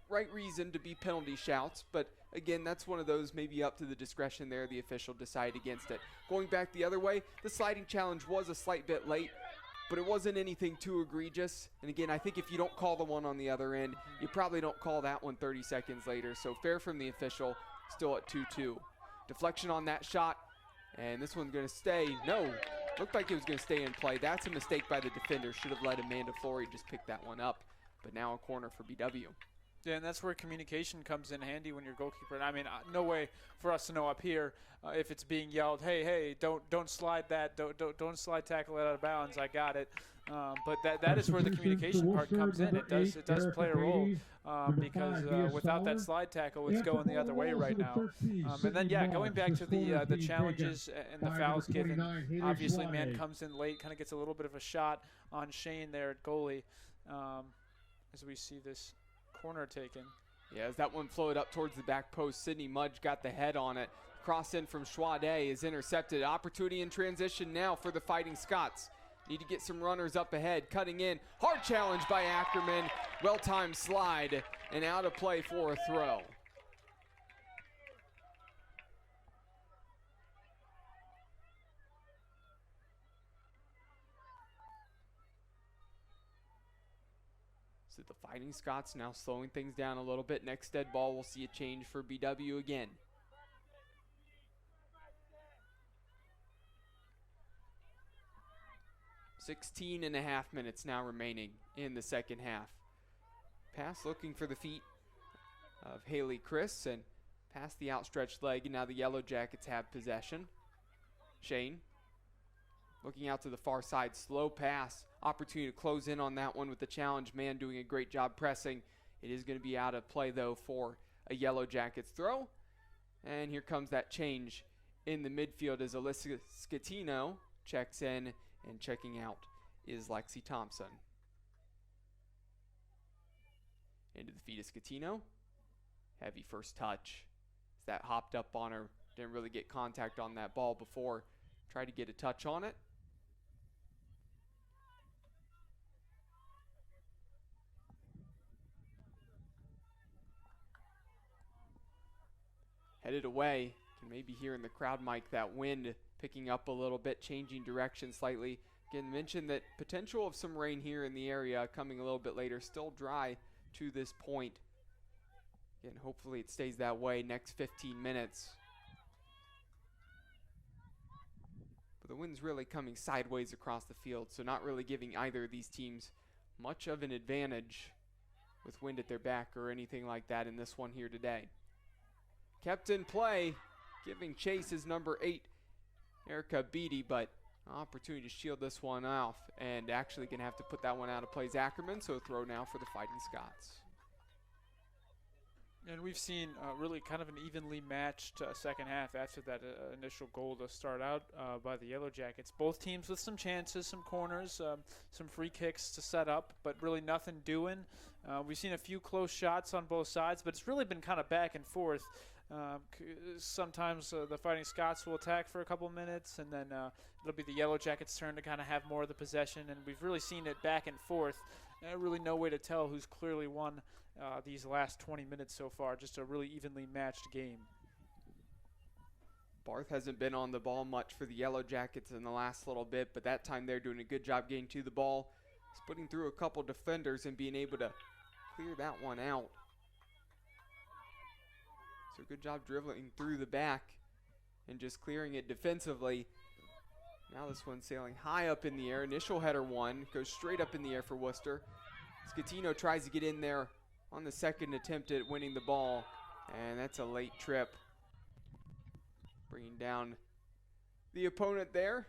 [SPEAKER 2] right reason to be penalty shouts, but again, that's one of those maybe up to the discretion there. The official decided against it. Going back the other way, the sliding challenge was a slight bit late, but it wasn't anything too egregious. And again, I think if you don't call the one on the other end, you probably don't call that one 30 seconds later. So fair from the official, still at 2-2. Deflection on that shot, and this one's going to stay. No, looked like it was going to stay in play. That's a mistake by the defender. Should have let Amanda Flory just pick that one up. But now a corner for BW.
[SPEAKER 3] Yeah, and that's where communication comes in handy when you're goalkeeper. And I mean, no way for us to know up here if it's being yelled, hey, don't slide that, don't slide tackle it out of bounds. I got it. But that is where the communication part comes in. It does play a role because without that slide tackle, it's going the other way right now. And then going back to the challenges and the fouls given. Obviously, Man comes in late, kind of gets a little bit of a shot on Shane there at goalie as we see this corner taken.
[SPEAKER 2] Yeah, as that one flowed up towards the back post, Sydney Mudge got the head on it. Cross in from Schwade is intercepted. Opportunity in transition now for the Fighting Scots. Need to get some runners up ahead. Cutting in. Hard challenge by Ackerman. Well-timed slide and out of play for a throw. So the Fighting Scots now slowing things down a little bit. Next dead ball, we'll see a change for BW again. .5 minutes now remaining in the second half. Pass looking for the feet of Haley Chris and past the outstretched leg, and now the Yellow Jackets have possession. Shane looking out to the far side, slow pass. Opportunity to close in on that one with the challenge. Man doing a great job pressing. It is going to be out of play though for a Yellow Jackets throw. And here comes that change in the midfield as Alyssa Scatino checks in, and checking out is Lexi Thompson. Into the feet of Scatino. Heavy first touch. As that hopped up on her. Didn't really get contact on that ball before. Tried to get a touch on it. headed away. You can maybe hear in the crowd mic that wind picking up a little bit, changing direction slightly. Again, mentioned that potential of some rain here in the area coming a little bit later. Still dry to this point. Again, hopefully it stays that way next 15 minutes. But the wind's really coming sideways across the field, so not really giving either of these teams much of an advantage with wind at their back or anything like that in this one here today. Kept in play, giving chase is number 8, Erica Beatty, but opportunity to shield this one off, and actually going to have to put that one out of play. Ackerman, so throw now for the Fighting Scots.
[SPEAKER 3] And we've seen really kind of an evenly matched second half after that initial goal to start out by the Yellow Jackets. Both teams with some chances, some corners, some free kicks to set up, but really nothing doing. We've seen a few close shots on both sides, but it's really been kind of back and forth. Sometimes the Fighting Scots will attack for a couple minutes, and then it'll be the Yellow Jackets' turn to kind of have more of the possession, and we've really seen it back and forth. Really no way to tell who's clearly won these last 20 minutes so far. Just a really evenly matched game.
[SPEAKER 2] Barth hasn't been on the ball much for the Yellow Jackets in the last little bit, but that time they're doing a good job getting to the ball, putting through a couple defenders and being able to clear that one out. So good job dribbling through the back and just clearing it defensively. Now this one's sailing high up in the air. Initial header one goes straight up in the air for Wooster. Scatino tries to get in there on the second attempt at winning the ball, and that's a late trip. Bringing down the opponent there.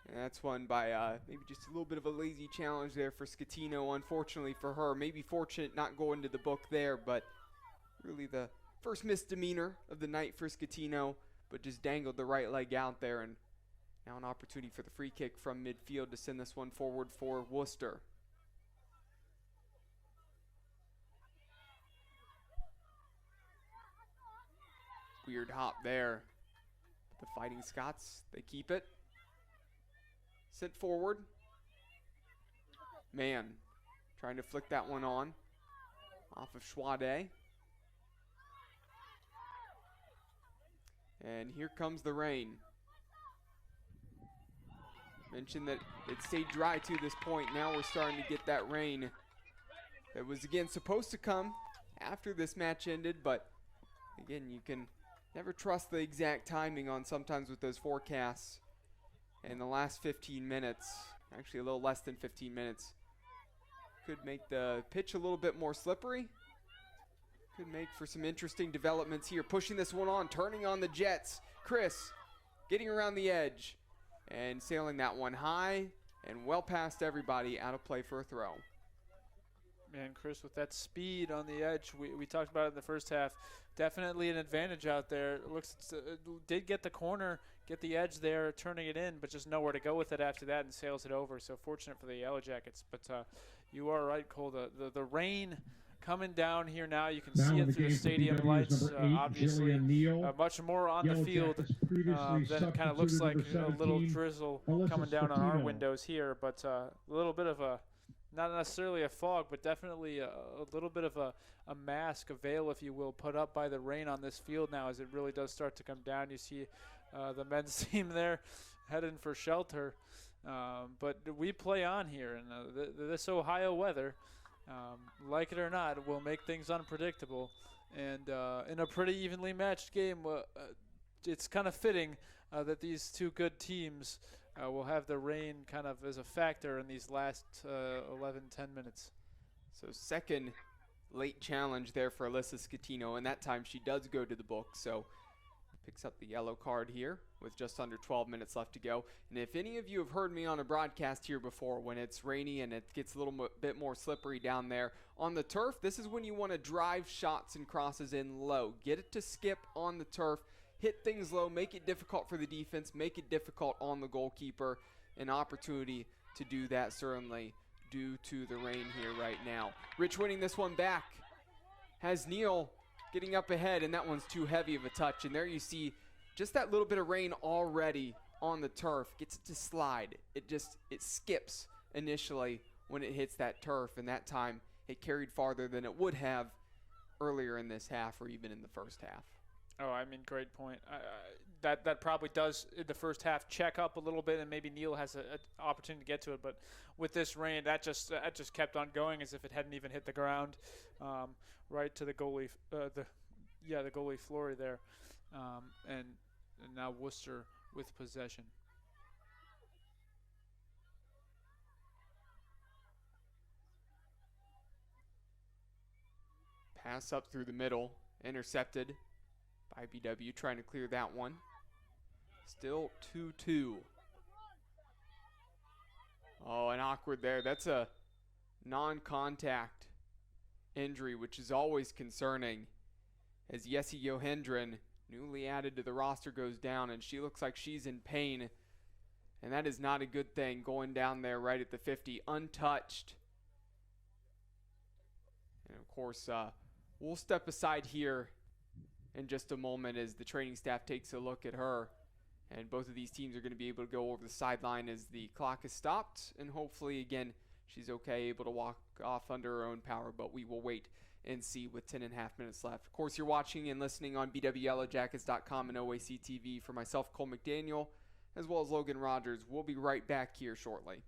[SPEAKER 2] And that's won by maybe just a little bit of a lazy challenge there for Scatino, unfortunately for her. Maybe fortunate not going to the book there, but really the first misdemeanor of the night for Scatino, but just dangled the right leg out there, and now an opportunity for the free kick from midfield to send this one forward for Wooster. Weird hop there. The Fighting Scots, they keep it. Sent forward. Man, trying to flick that one on. Off of Schwade. And here comes the rain. Mentioned that it stayed dry to this point. Now we're starting to get that rain that was, again, supposed to come after this match ended. But, again, you can never trust the exact timing on sometimes with those forecasts. And the last 15 minutes, actually a little less than 15 minutes, could make the pitch a little bit more slippery. Could make for some interesting developments here. Pushing this one on, turning on the Jets. Chris getting around the edge and sailing that one high and well past everybody, out of play for a throw.
[SPEAKER 3] Man, Chris, with that speed on the edge, we talked about it in the first half. Definitely an advantage out there. Did get the corner, get the edge there, turning it in, but just nowhere to go with it after that and sails it over. So fortunate for the Yellow Jackets. But you are right, Cole. The rain coming down here now. You can see it through the stadium lights. Obviously, much more on the field than it kind of looks like. A little drizzle coming down on our windows here, but a little bit of a, not necessarily a fog, but definitely a little bit of a mask, a veil, if you will, put up by the rain on this field now as it really does start to come down. You see the men's team there heading for shelter. But we play on here, and this Ohio weather, like it or not, will make things unpredictable. And in a pretty evenly matched game, it's kind of fitting that these two good teams will have the rain kind of as a factor in these last 11, 10 minutes.
[SPEAKER 2] So second late challenge there for Alyssa Scatino, and that time she does go to the book, so picks up the yellow card here with just under 12 minutes left to go. And if any of you have heard me on a broadcast here before, when it's rainy and it gets a little bit more slippery down there on the turf, this is when you want to drive shots and crosses in low. Get it to skip on the turf, hit things low, make it difficult for the defense, make it difficult on the goalkeeper. An opportunity to do that certainly due to the rain here right now. Rich winning this one back. Has Neal getting up ahead, and that one's too heavy of a touch. And there you see just that little bit of rain already on the turf. Gets it to slide. It skips initially when it hits that turf, and that time it carried farther than it would have earlier in this half or even in the first half.
[SPEAKER 3] Oh, I mean, great point. That probably does, in the first half, check up a little bit, and maybe Neal has an opportunity to get to it. But with this rain, that just kept on going as if it hadn't even hit the ground, right to the goalie, the goalie Flory there, and now Wooster with possession.
[SPEAKER 2] Pass up through the middle, intercepted by BW, trying to clear that one. Still 2-2. Oh, and awkward there. That's a non-contact injury, which is always concerning, as Jessie Johendren, newly added to the roster, goes down, and she looks like she's in pain. And that is not a good thing, going down there right at the 50, untouched. And of course, we'll step aside here in just a moment as the training staff takes a look at her. And both of these teams are going to be able to go over the sideline as the clock is stopped. And hopefully, again, she's okay, able to walk off under her own power. But we will wait and see with 10.5 minutes left. Of course, you're watching and listening on BWYellowJackets.com and OAC TV. For myself, Cole McDaniel, as well as Logan Rogers. We'll be right back here shortly.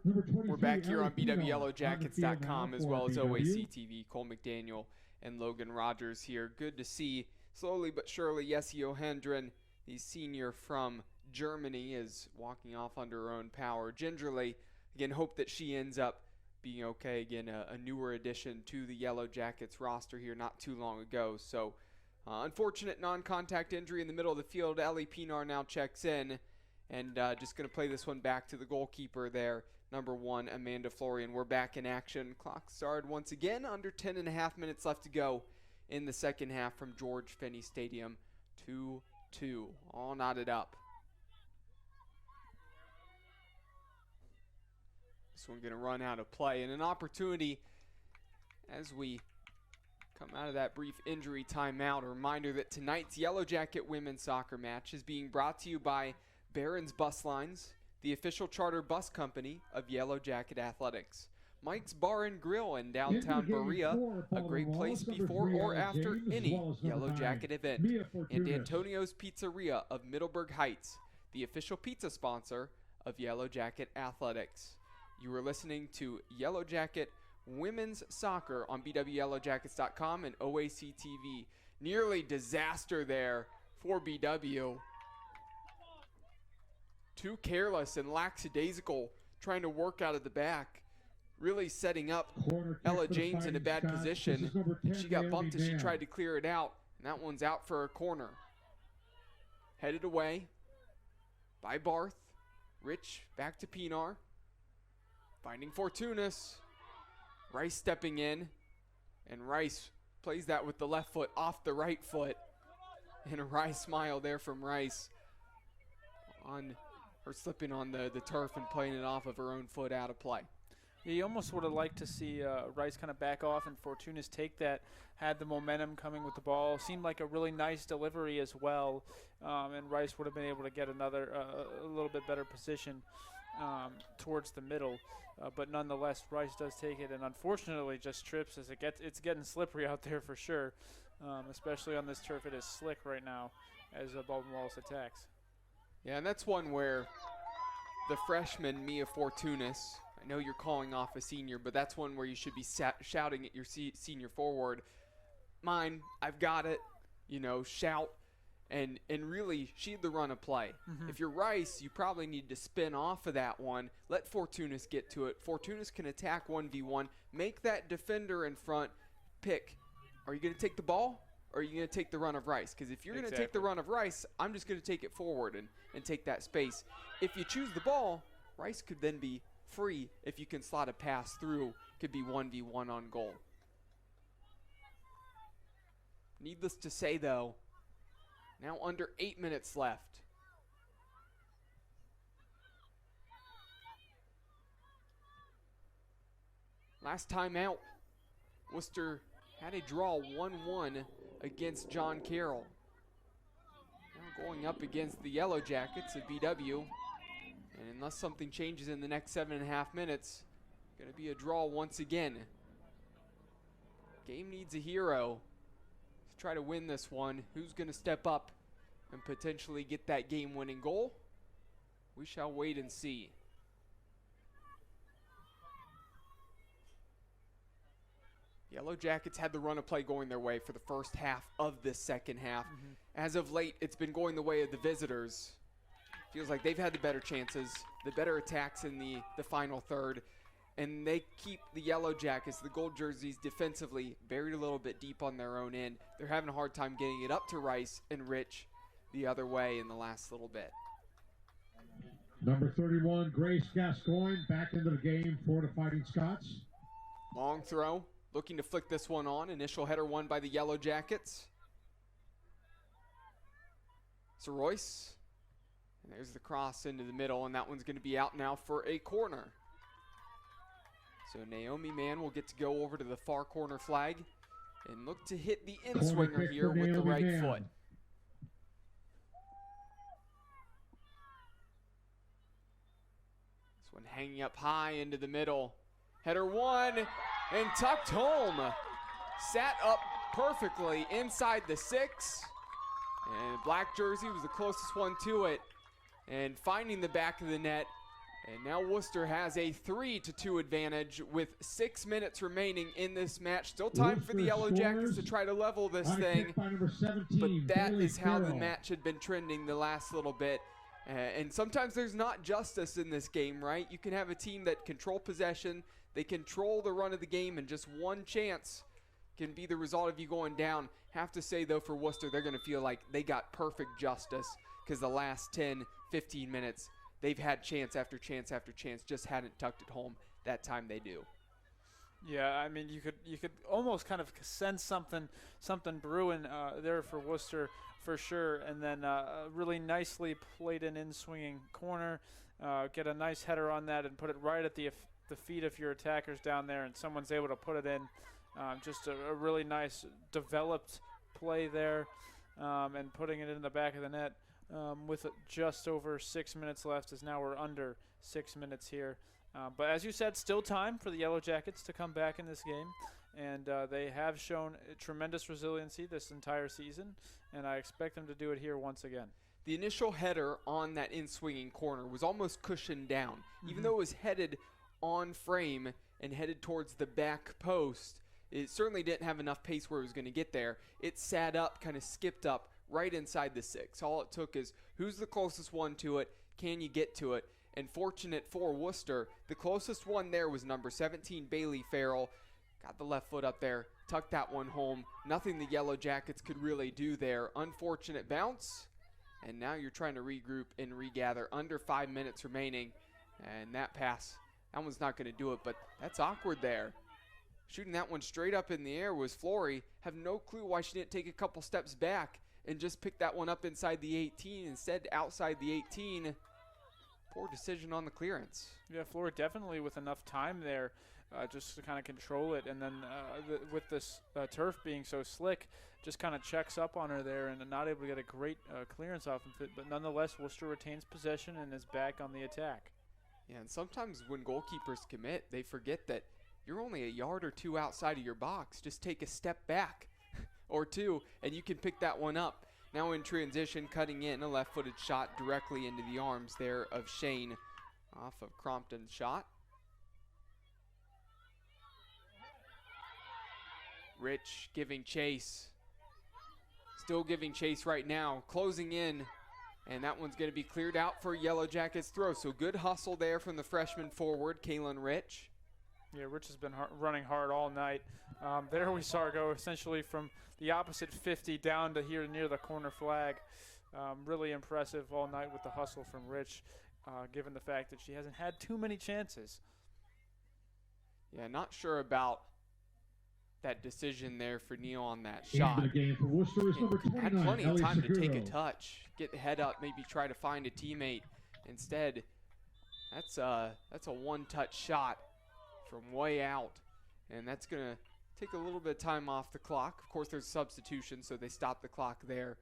[SPEAKER 2] We're back here on BWYellowJackets.com as well as OAC TV. Cole McDaniel and Logan Rogers here. Good to see, slowly but surely, Jessie Johendren, the senior from Germany, is walking off under her own power. Gingerly, again, hope that she ends up being okay. Again, a newer addition to the Yellow Jackets roster here not too long ago. So, unfortunate non-contact injury in the middle of the field. Ellie Pinar now checks in, and just going to play this one back to the goalkeeper there. Number 1, Amanda Florian. We're back in action. Clock started once again. Under 10.5 minutes left to go in the second half from George Finnie Stadium. 2-2. All knotted up. This one going to run out of play. And an opportunity as we come out of that brief injury timeout. A reminder that tonight's Yellow Jacket women's soccer match is being brought to you by Barron's Bus Lines, the official charter bus company of Yellow Jacket Athletics. Mike's Bar and Grill in downtown Berea, a great place before or after any Yellow Jacket event. And Antonio's Pizzeria of Middleburg Heights, the official pizza sponsor of Yellow Jacket Athletics. You are listening to Yellow Jacket Women's Soccer on BWYellowJackets.com and OAC TV. Nearly disaster there for BW. too careless and lackadaisical, trying to work out of the back, really setting up Ella James in a bad position. And she got bumped as she tried to clear it out, and that one's out for a corner. Headed away by Barth. Rich back to Pinar. Finding Fortunas. Rice stepping in, and Rice plays that with the left foot off the right foot. And a wry smile there from Rice on her slipping on the turf and playing it off of her own foot out of play.
[SPEAKER 3] Yeah, you almost would have liked to see Rice kind of back off and Fortunas take that, had the momentum coming with the ball. Seemed like a really nice delivery as well, and Rice would have been able to get another a little bit better position towards the middle. But nonetheless, Rice does take it, and unfortunately just trips as it's getting slippery out there for sure, especially on this turf. It is slick right now as Baldwin Wallace attacks.
[SPEAKER 2] Yeah, and that's one where the freshman, Mia Fortunas, I know you're calling off a senior, but that's one where you should be shouting at your senior forward, mine, I've got it, shout, and really, she had the run of play. Mm-hmm. If you're Rice, you probably need to spin off of that one, let Fortunas get to it. Fortunas can attack 1v1, make that defender in front pick. Are you going to take the ball, or are you going to take the run of Rice? Because if you're going to take the run of Rice, I'm just going to take it forward and take that space. If you choose the ball, Rice could then be free if you can slot a pass through. Could be 1v1 on goal. Needless to say, though, now under 8 minutes left. Last time out, Wooster had a draw 1-1 against John Carroll. Now going up against the Yellow Jackets of BW. And unless something changes in the next 7.5 minutes, going to be a draw once again. Game needs a hero to try to win this one. Who's going to step up and potentially get that game-winning goal? We shall wait and see. Yellow Jackets had the run of play going their way for the first half of this second half. Mm-hmm. As of late, it's been going the way of the visitors. Feels like they've had the better chances, the better attacks in the final third, and they keep the Yellow Jackets, the gold jerseys, defensively buried a little bit deep on their own end. They're having a hard time getting it up to Rice and Rich the other way in the last little bit.
[SPEAKER 1] Number 31, Grace Gascoigne, back into the game for the Fighting Scots.
[SPEAKER 2] Long throw, looking to flick this one on. Initial header won by the Yellow Jackets. So Royce. And there's the cross into the middle, and that one's going to be out now for a corner. So Naomi Mann will get to go over to the far corner flag and look to hit the in-swinger here with the right foot. This one hanging up high into the middle. Header one, and tucked home. Sat up perfectly inside the 6. And black jersey was the closest one to it. And finding the back of the net. And now Wooster has a 3-2 advantage with 6 minutes remaining in this match. Still time for the Yellow Jackets to try to level this thing. But that is how the match had been trending the last little bit. And sometimes there's not justice in this game, right? You can have a team that control possession. They control the run of the game, and just one chance can be the result of you going down. Have to say, though, for Wooster, they're going to feel like they got perfect justice, because the last 10, 15 minutes, they've had chance after chance after chance, just hadn't tucked it home. That time they do.
[SPEAKER 3] Yeah, I mean, you could almost kind of sense something brewing there for Wooster for sure, and then really nicely played an in-swinging corner, get a nice header on that and put it right at the feet of your attackers down there, and someone's able to put it in. Just a really nice developed play there, and putting it in the back of the net with just over 6 minutes left, as now we're under 6 minutes here. But as you said, still time for the Yellow Jackets to come back in this game, and they have shown tremendous resiliency this entire season, and I expect them to do it here once again.
[SPEAKER 2] The initial header on that in-swinging corner was almost cushioned down. Mm-hmm. Even though it was headed on frame and headed towards the back post, it certainly didn't have enough pace where it was going to get there. It sat up, kind of skipped up right inside the 6. All it took is who's the closest one to it, can you get to it? And fortunate for Wooster, the closest one there was number 17, Bailey Farrell. Got the left foot up there, tucked that one home. Nothing the Yellow Jackets could really do there. Unfortunate bounce. And now you're trying to regroup and regather. Under 5 minutes remaining. And that pass, that one's not going to do it, but that's awkward there. Shooting that one straight up in the air was Flory. Have no clue why she didn't take a couple steps back and just pick that one up inside the 18. Instead, outside the 18. Poor decision on the clearance.
[SPEAKER 3] Yeah, Flory definitely with enough time there just to kind of control it. And then with this turf being so slick, just kind of checks up on her there and not able to get a great clearance off of it. But nonetheless, Wooster retains possession and is back on the attack.
[SPEAKER 2] Yeah, and sometimes when goalkeepers commit, they forget that you're only a yard or two outside of your box. Just take a step back or two, and you can pick that one up. Now in transition, cutting in, a left-footed shot directly into the arms there of Shane off of Crompton's shot. Rich giving chase. Still giving chase right now, closing in. And that one's going to be cleared out for Yellow Jackets throw. So good hustle there from the freshman forward, Kaylin Rich.
[SPEAKER 3] Yeah, Rich has been running hard all night. There we saw her go essentially from the opposite 50 down to here near the corner flag. Really impressive all night with the hustle from Rich, given the fact that she hasn't had too many chances.
[SPEAKER 2] Yeah, not sure about that decision there for Neal on that shot.
[SPEAKER 1] The game for Worcester is number 29,
[SPEAKER 2] had plenty of
[SPEAKER 1] Ellie
[SPEAKER 2] time to take a
[SPEAKER 1] Seguro.
[SPEAKER 2] touch, get the head up, maybe try to find a teammate. Instead, that's a one-touch shot from way out, and that's going to take a little bit of time off the clock. Of course, there's substitution, so they stop the clock there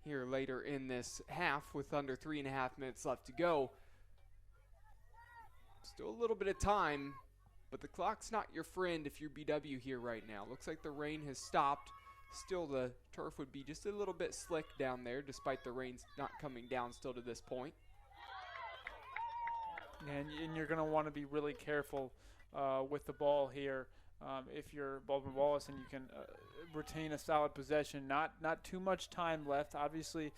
[SPEAKER 2] here later in this half with under 3.5 minutes left to go. Still a little bit of time, but the clock's not your friend if you're BW here right now. Looks like the rain has stopped. Still, the turf would be just a little bit slick down there, despite the rain's not coming down still to this point.
[SPEAKER 3] And you're going to want to be really careful with the ball here if you're Baldwin Wallace and you can retain a solid possession. Not too much time left. Obviously,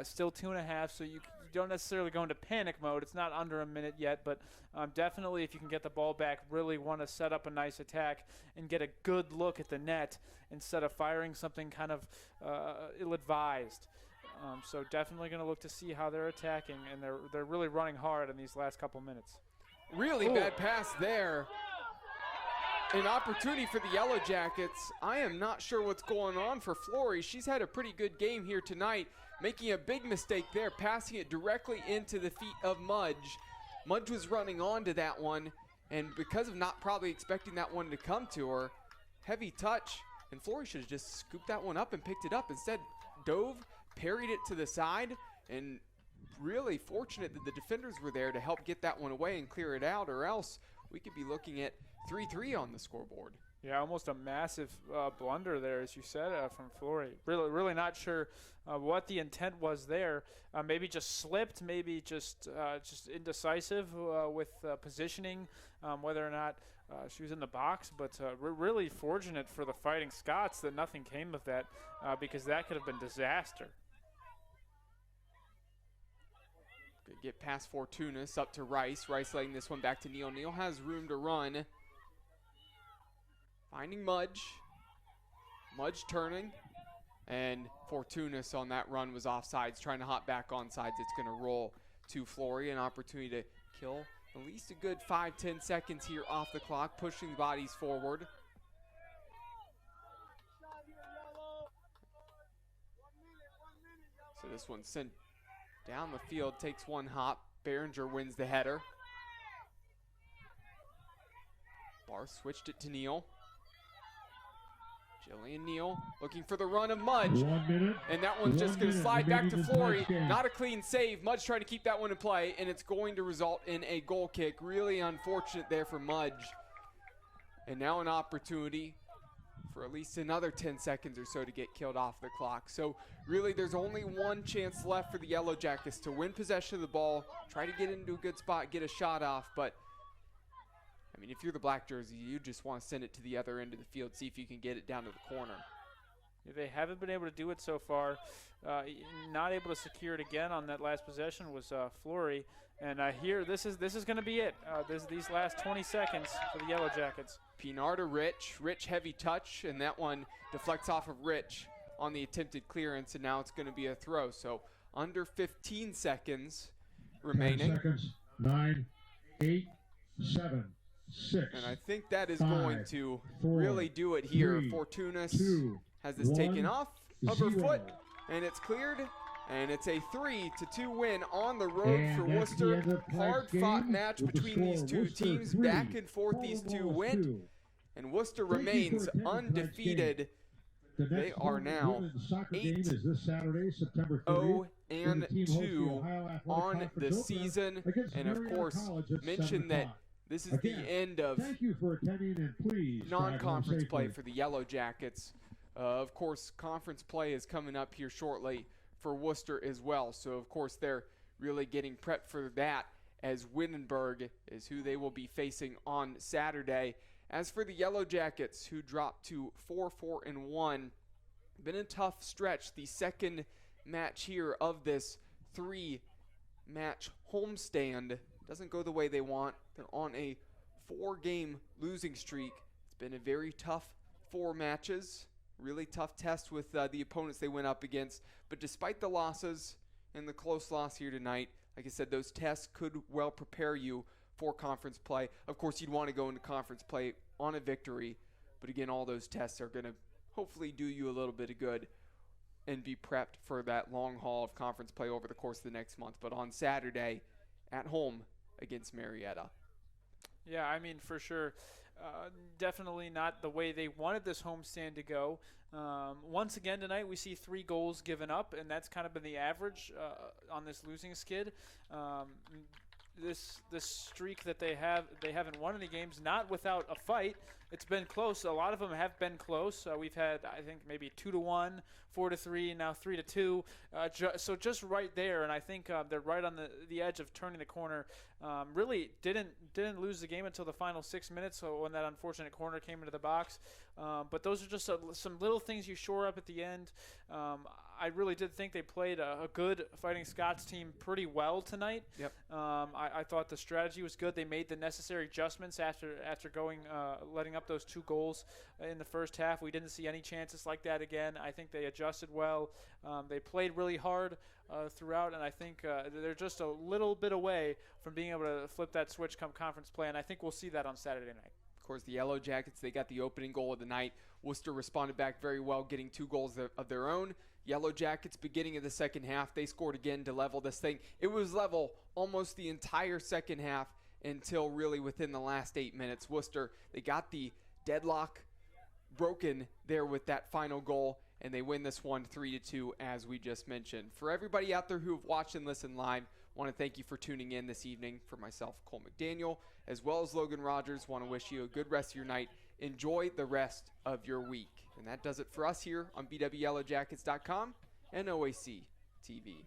[SPEAKER 3] still 2.5, so you don't necessarily go into panic mode. It's not under a minute yet, but definitely if you can get the ball back, really want to set up a nice attack and get a good look at the net instead of firing something kind of ill-advised. So definitely going to look to see how they're attacking, and they're really running hard in these last couple minutes.
[SPEAKER 2] Really bad pass there. An opportunity for the Yellow Jackets. I am not sure what's going on for Flory. She's had a pretty good game here tonight, making a big mistake there, passing it directly into the feet of Mudge. Mudge was running onto that one, and because of not probably expecting that one to come to her, heavy touch, and Flory should have just scooped that one up and picked it up. Instead, dove, parried it to the side, and really fortunate that the defenders were there to help get that one away and clear it out, or else we could be looking at 3-3 on the scoreboard.
[SPEAKER 3] Yeah, almost a massive blunder there, as you said, from Flory. Really not sure what the intent was there. Maybe just slipped, maybe just indecisive with positioning, whether or not she was in the box. But really fortunate for the Fighting Scots that nothing came of that, because that could have been disaster.
[SPEAKER 2] Good get past Fortunas up to Rice. Rice letting this one back to Neal. Neal has room to run. Finding Mudge. Mudge turning. And Fortunas on that run was offsides, trying to hop back on sides. It's going to roll to Flory. An opportunity to kill at least a good 5-10 seconds here off the clock, pushing bodies forward. So this one's sent down the field, takes one hop. Behringer wins the header. Barr switched it to Neal. Jillian Neal looking for the run of Mudge.
[SPEAKER 1] 1 minute.
[SPEAKER 2] And that one's just going to slide back to Flory. Not a clean save. Mudge trying to keep that one in play, and it's going to result in a goal kick. Really unfortunate there for Mudge. And now an opportunity for at least another 10 seconds or so to get killed off the clock. So really there's only one chance left for the Yellow Jackets to win possession of the ball, try to get into a good spot, get a shot off. But I mean, if you're the black jersey, you just want to send it to the other end of the field, see if you can get it down to the corner.
[SPEAKER 3] They haven't been able to do it so far. Not able to secure it again on that last possession was Fleury. And here, this is going to be it. These last 20 seconds for the Yellow Jackets.
[SPEAKER 2] Pinar to Rich. Rich heavy touch, and that one deflects off of Rich on the attempted clearance, and now it's going to be a throw. So under 15 seconds remaining.
[SPEAKER 1] 10 seconds. 9, 8, 7, 6.
[SPEAKER 2] And I think that is
[SPEAKER 1] 5,
[SPEAKER 2] going to
[SPEAKER 1] 4,
[SPEAKER 2] really do it here.
[SPEAKER 1] 3,
[SPEAKER 2] Fortunas
[SPEAKER 1] 2,
[SPEAKER 2] has this
[SPEAKER 1] 1,
[SPEAKER 2] taken off of her
[SPEAKER 1] 0.
[SPEAKER 2] foot, and it's cleared. And it's a 3-2 win on the road
[SPEAKER 1] and
[SPEAKER 2] for Worcester. Hard-fought match between these two teams. 3, back and forth these two went.
[SPEAKER 1] 2.
[SPEAKER 2] And Worcester remains undefeated. They are now 8-0-2 on the season. And of course, mention that this is the end of non-conference play for the Yellow Jackets. Of course, conference play is coming up here shortly for Worcester as well. So, of course, they're really getting prepped for that, as Wittenberg is who they will be facing on Saturday. As for the Yellow Jackets, who dropped to 4-4-1, been a tough stretch. The second match here of this 3-match homestand doesn't go the way they want. They're on a 4-game losing streak. It's been a very tough 4 matches. Really tough test with the opponents they went up against. But despite the losses and the close loss here tonight, like I said, those tests could well prepare you for conference play. Of course, you'd want to go into conference play on a victory. But again, all those tests are going to hopefully do you a little bit of good and be prepped for that long haul of conference play over the course of the next month. But on Saturday, at home against Marietta.
[SPEAKER 3] Yeah, I mean, for sure. Definitely not the way they wanted this homestand to go. Once again tonight, we see 3 goals given up, and that's kind of been the average on this losing skid. This streak that they haven't won any games, not without a fight. It's been close. A lot of them have been close. We've had, I think, maybe 2-1, 4-3, and now 3-2. So just right there, and I think they're right on the edge of turning the corner. Really didn't lose the game until the final 6 minutes, so when that unfortunate corner came into the box. But those are just some little things you shore up at the end. I really did think they played a good Fighting Scots team pretty well tonight.
[SPEAKER 2] Yep.
[SPEAKER 3] I thought the strategy was good. They made the necessary adjustments after letting up those 2 goals in the first half. We didn't see any chances like that again. I think they adjusted well. They played really hard throughout, and I think they're just a little bit away from being able to flip that switch come conference play, and I think we'll see that on Saturday night.
[SPEAKER 2] Of course, the Yellow Jackets, they got the opening goal of the night. Worcester responded back very well, getting 2 goals of their own. Yellow Jackets, beginning of the second half, they scored again to level this thing. It was level almost the entire second half until really within the last 8 minutes. Worcester, they got the deadlock broken there with that final goal, and they win this one 3-2, as we just mentioned. For everybody out there who have watched and listened live, I want to thank you for tuning in this evening. For myself, Cole McDaniel, as well as Logan Rogers, want to wish you a good rest of your night. Enjoy the rest of your week. And that does it for us here on BWYellowJackets.com and OAC TV.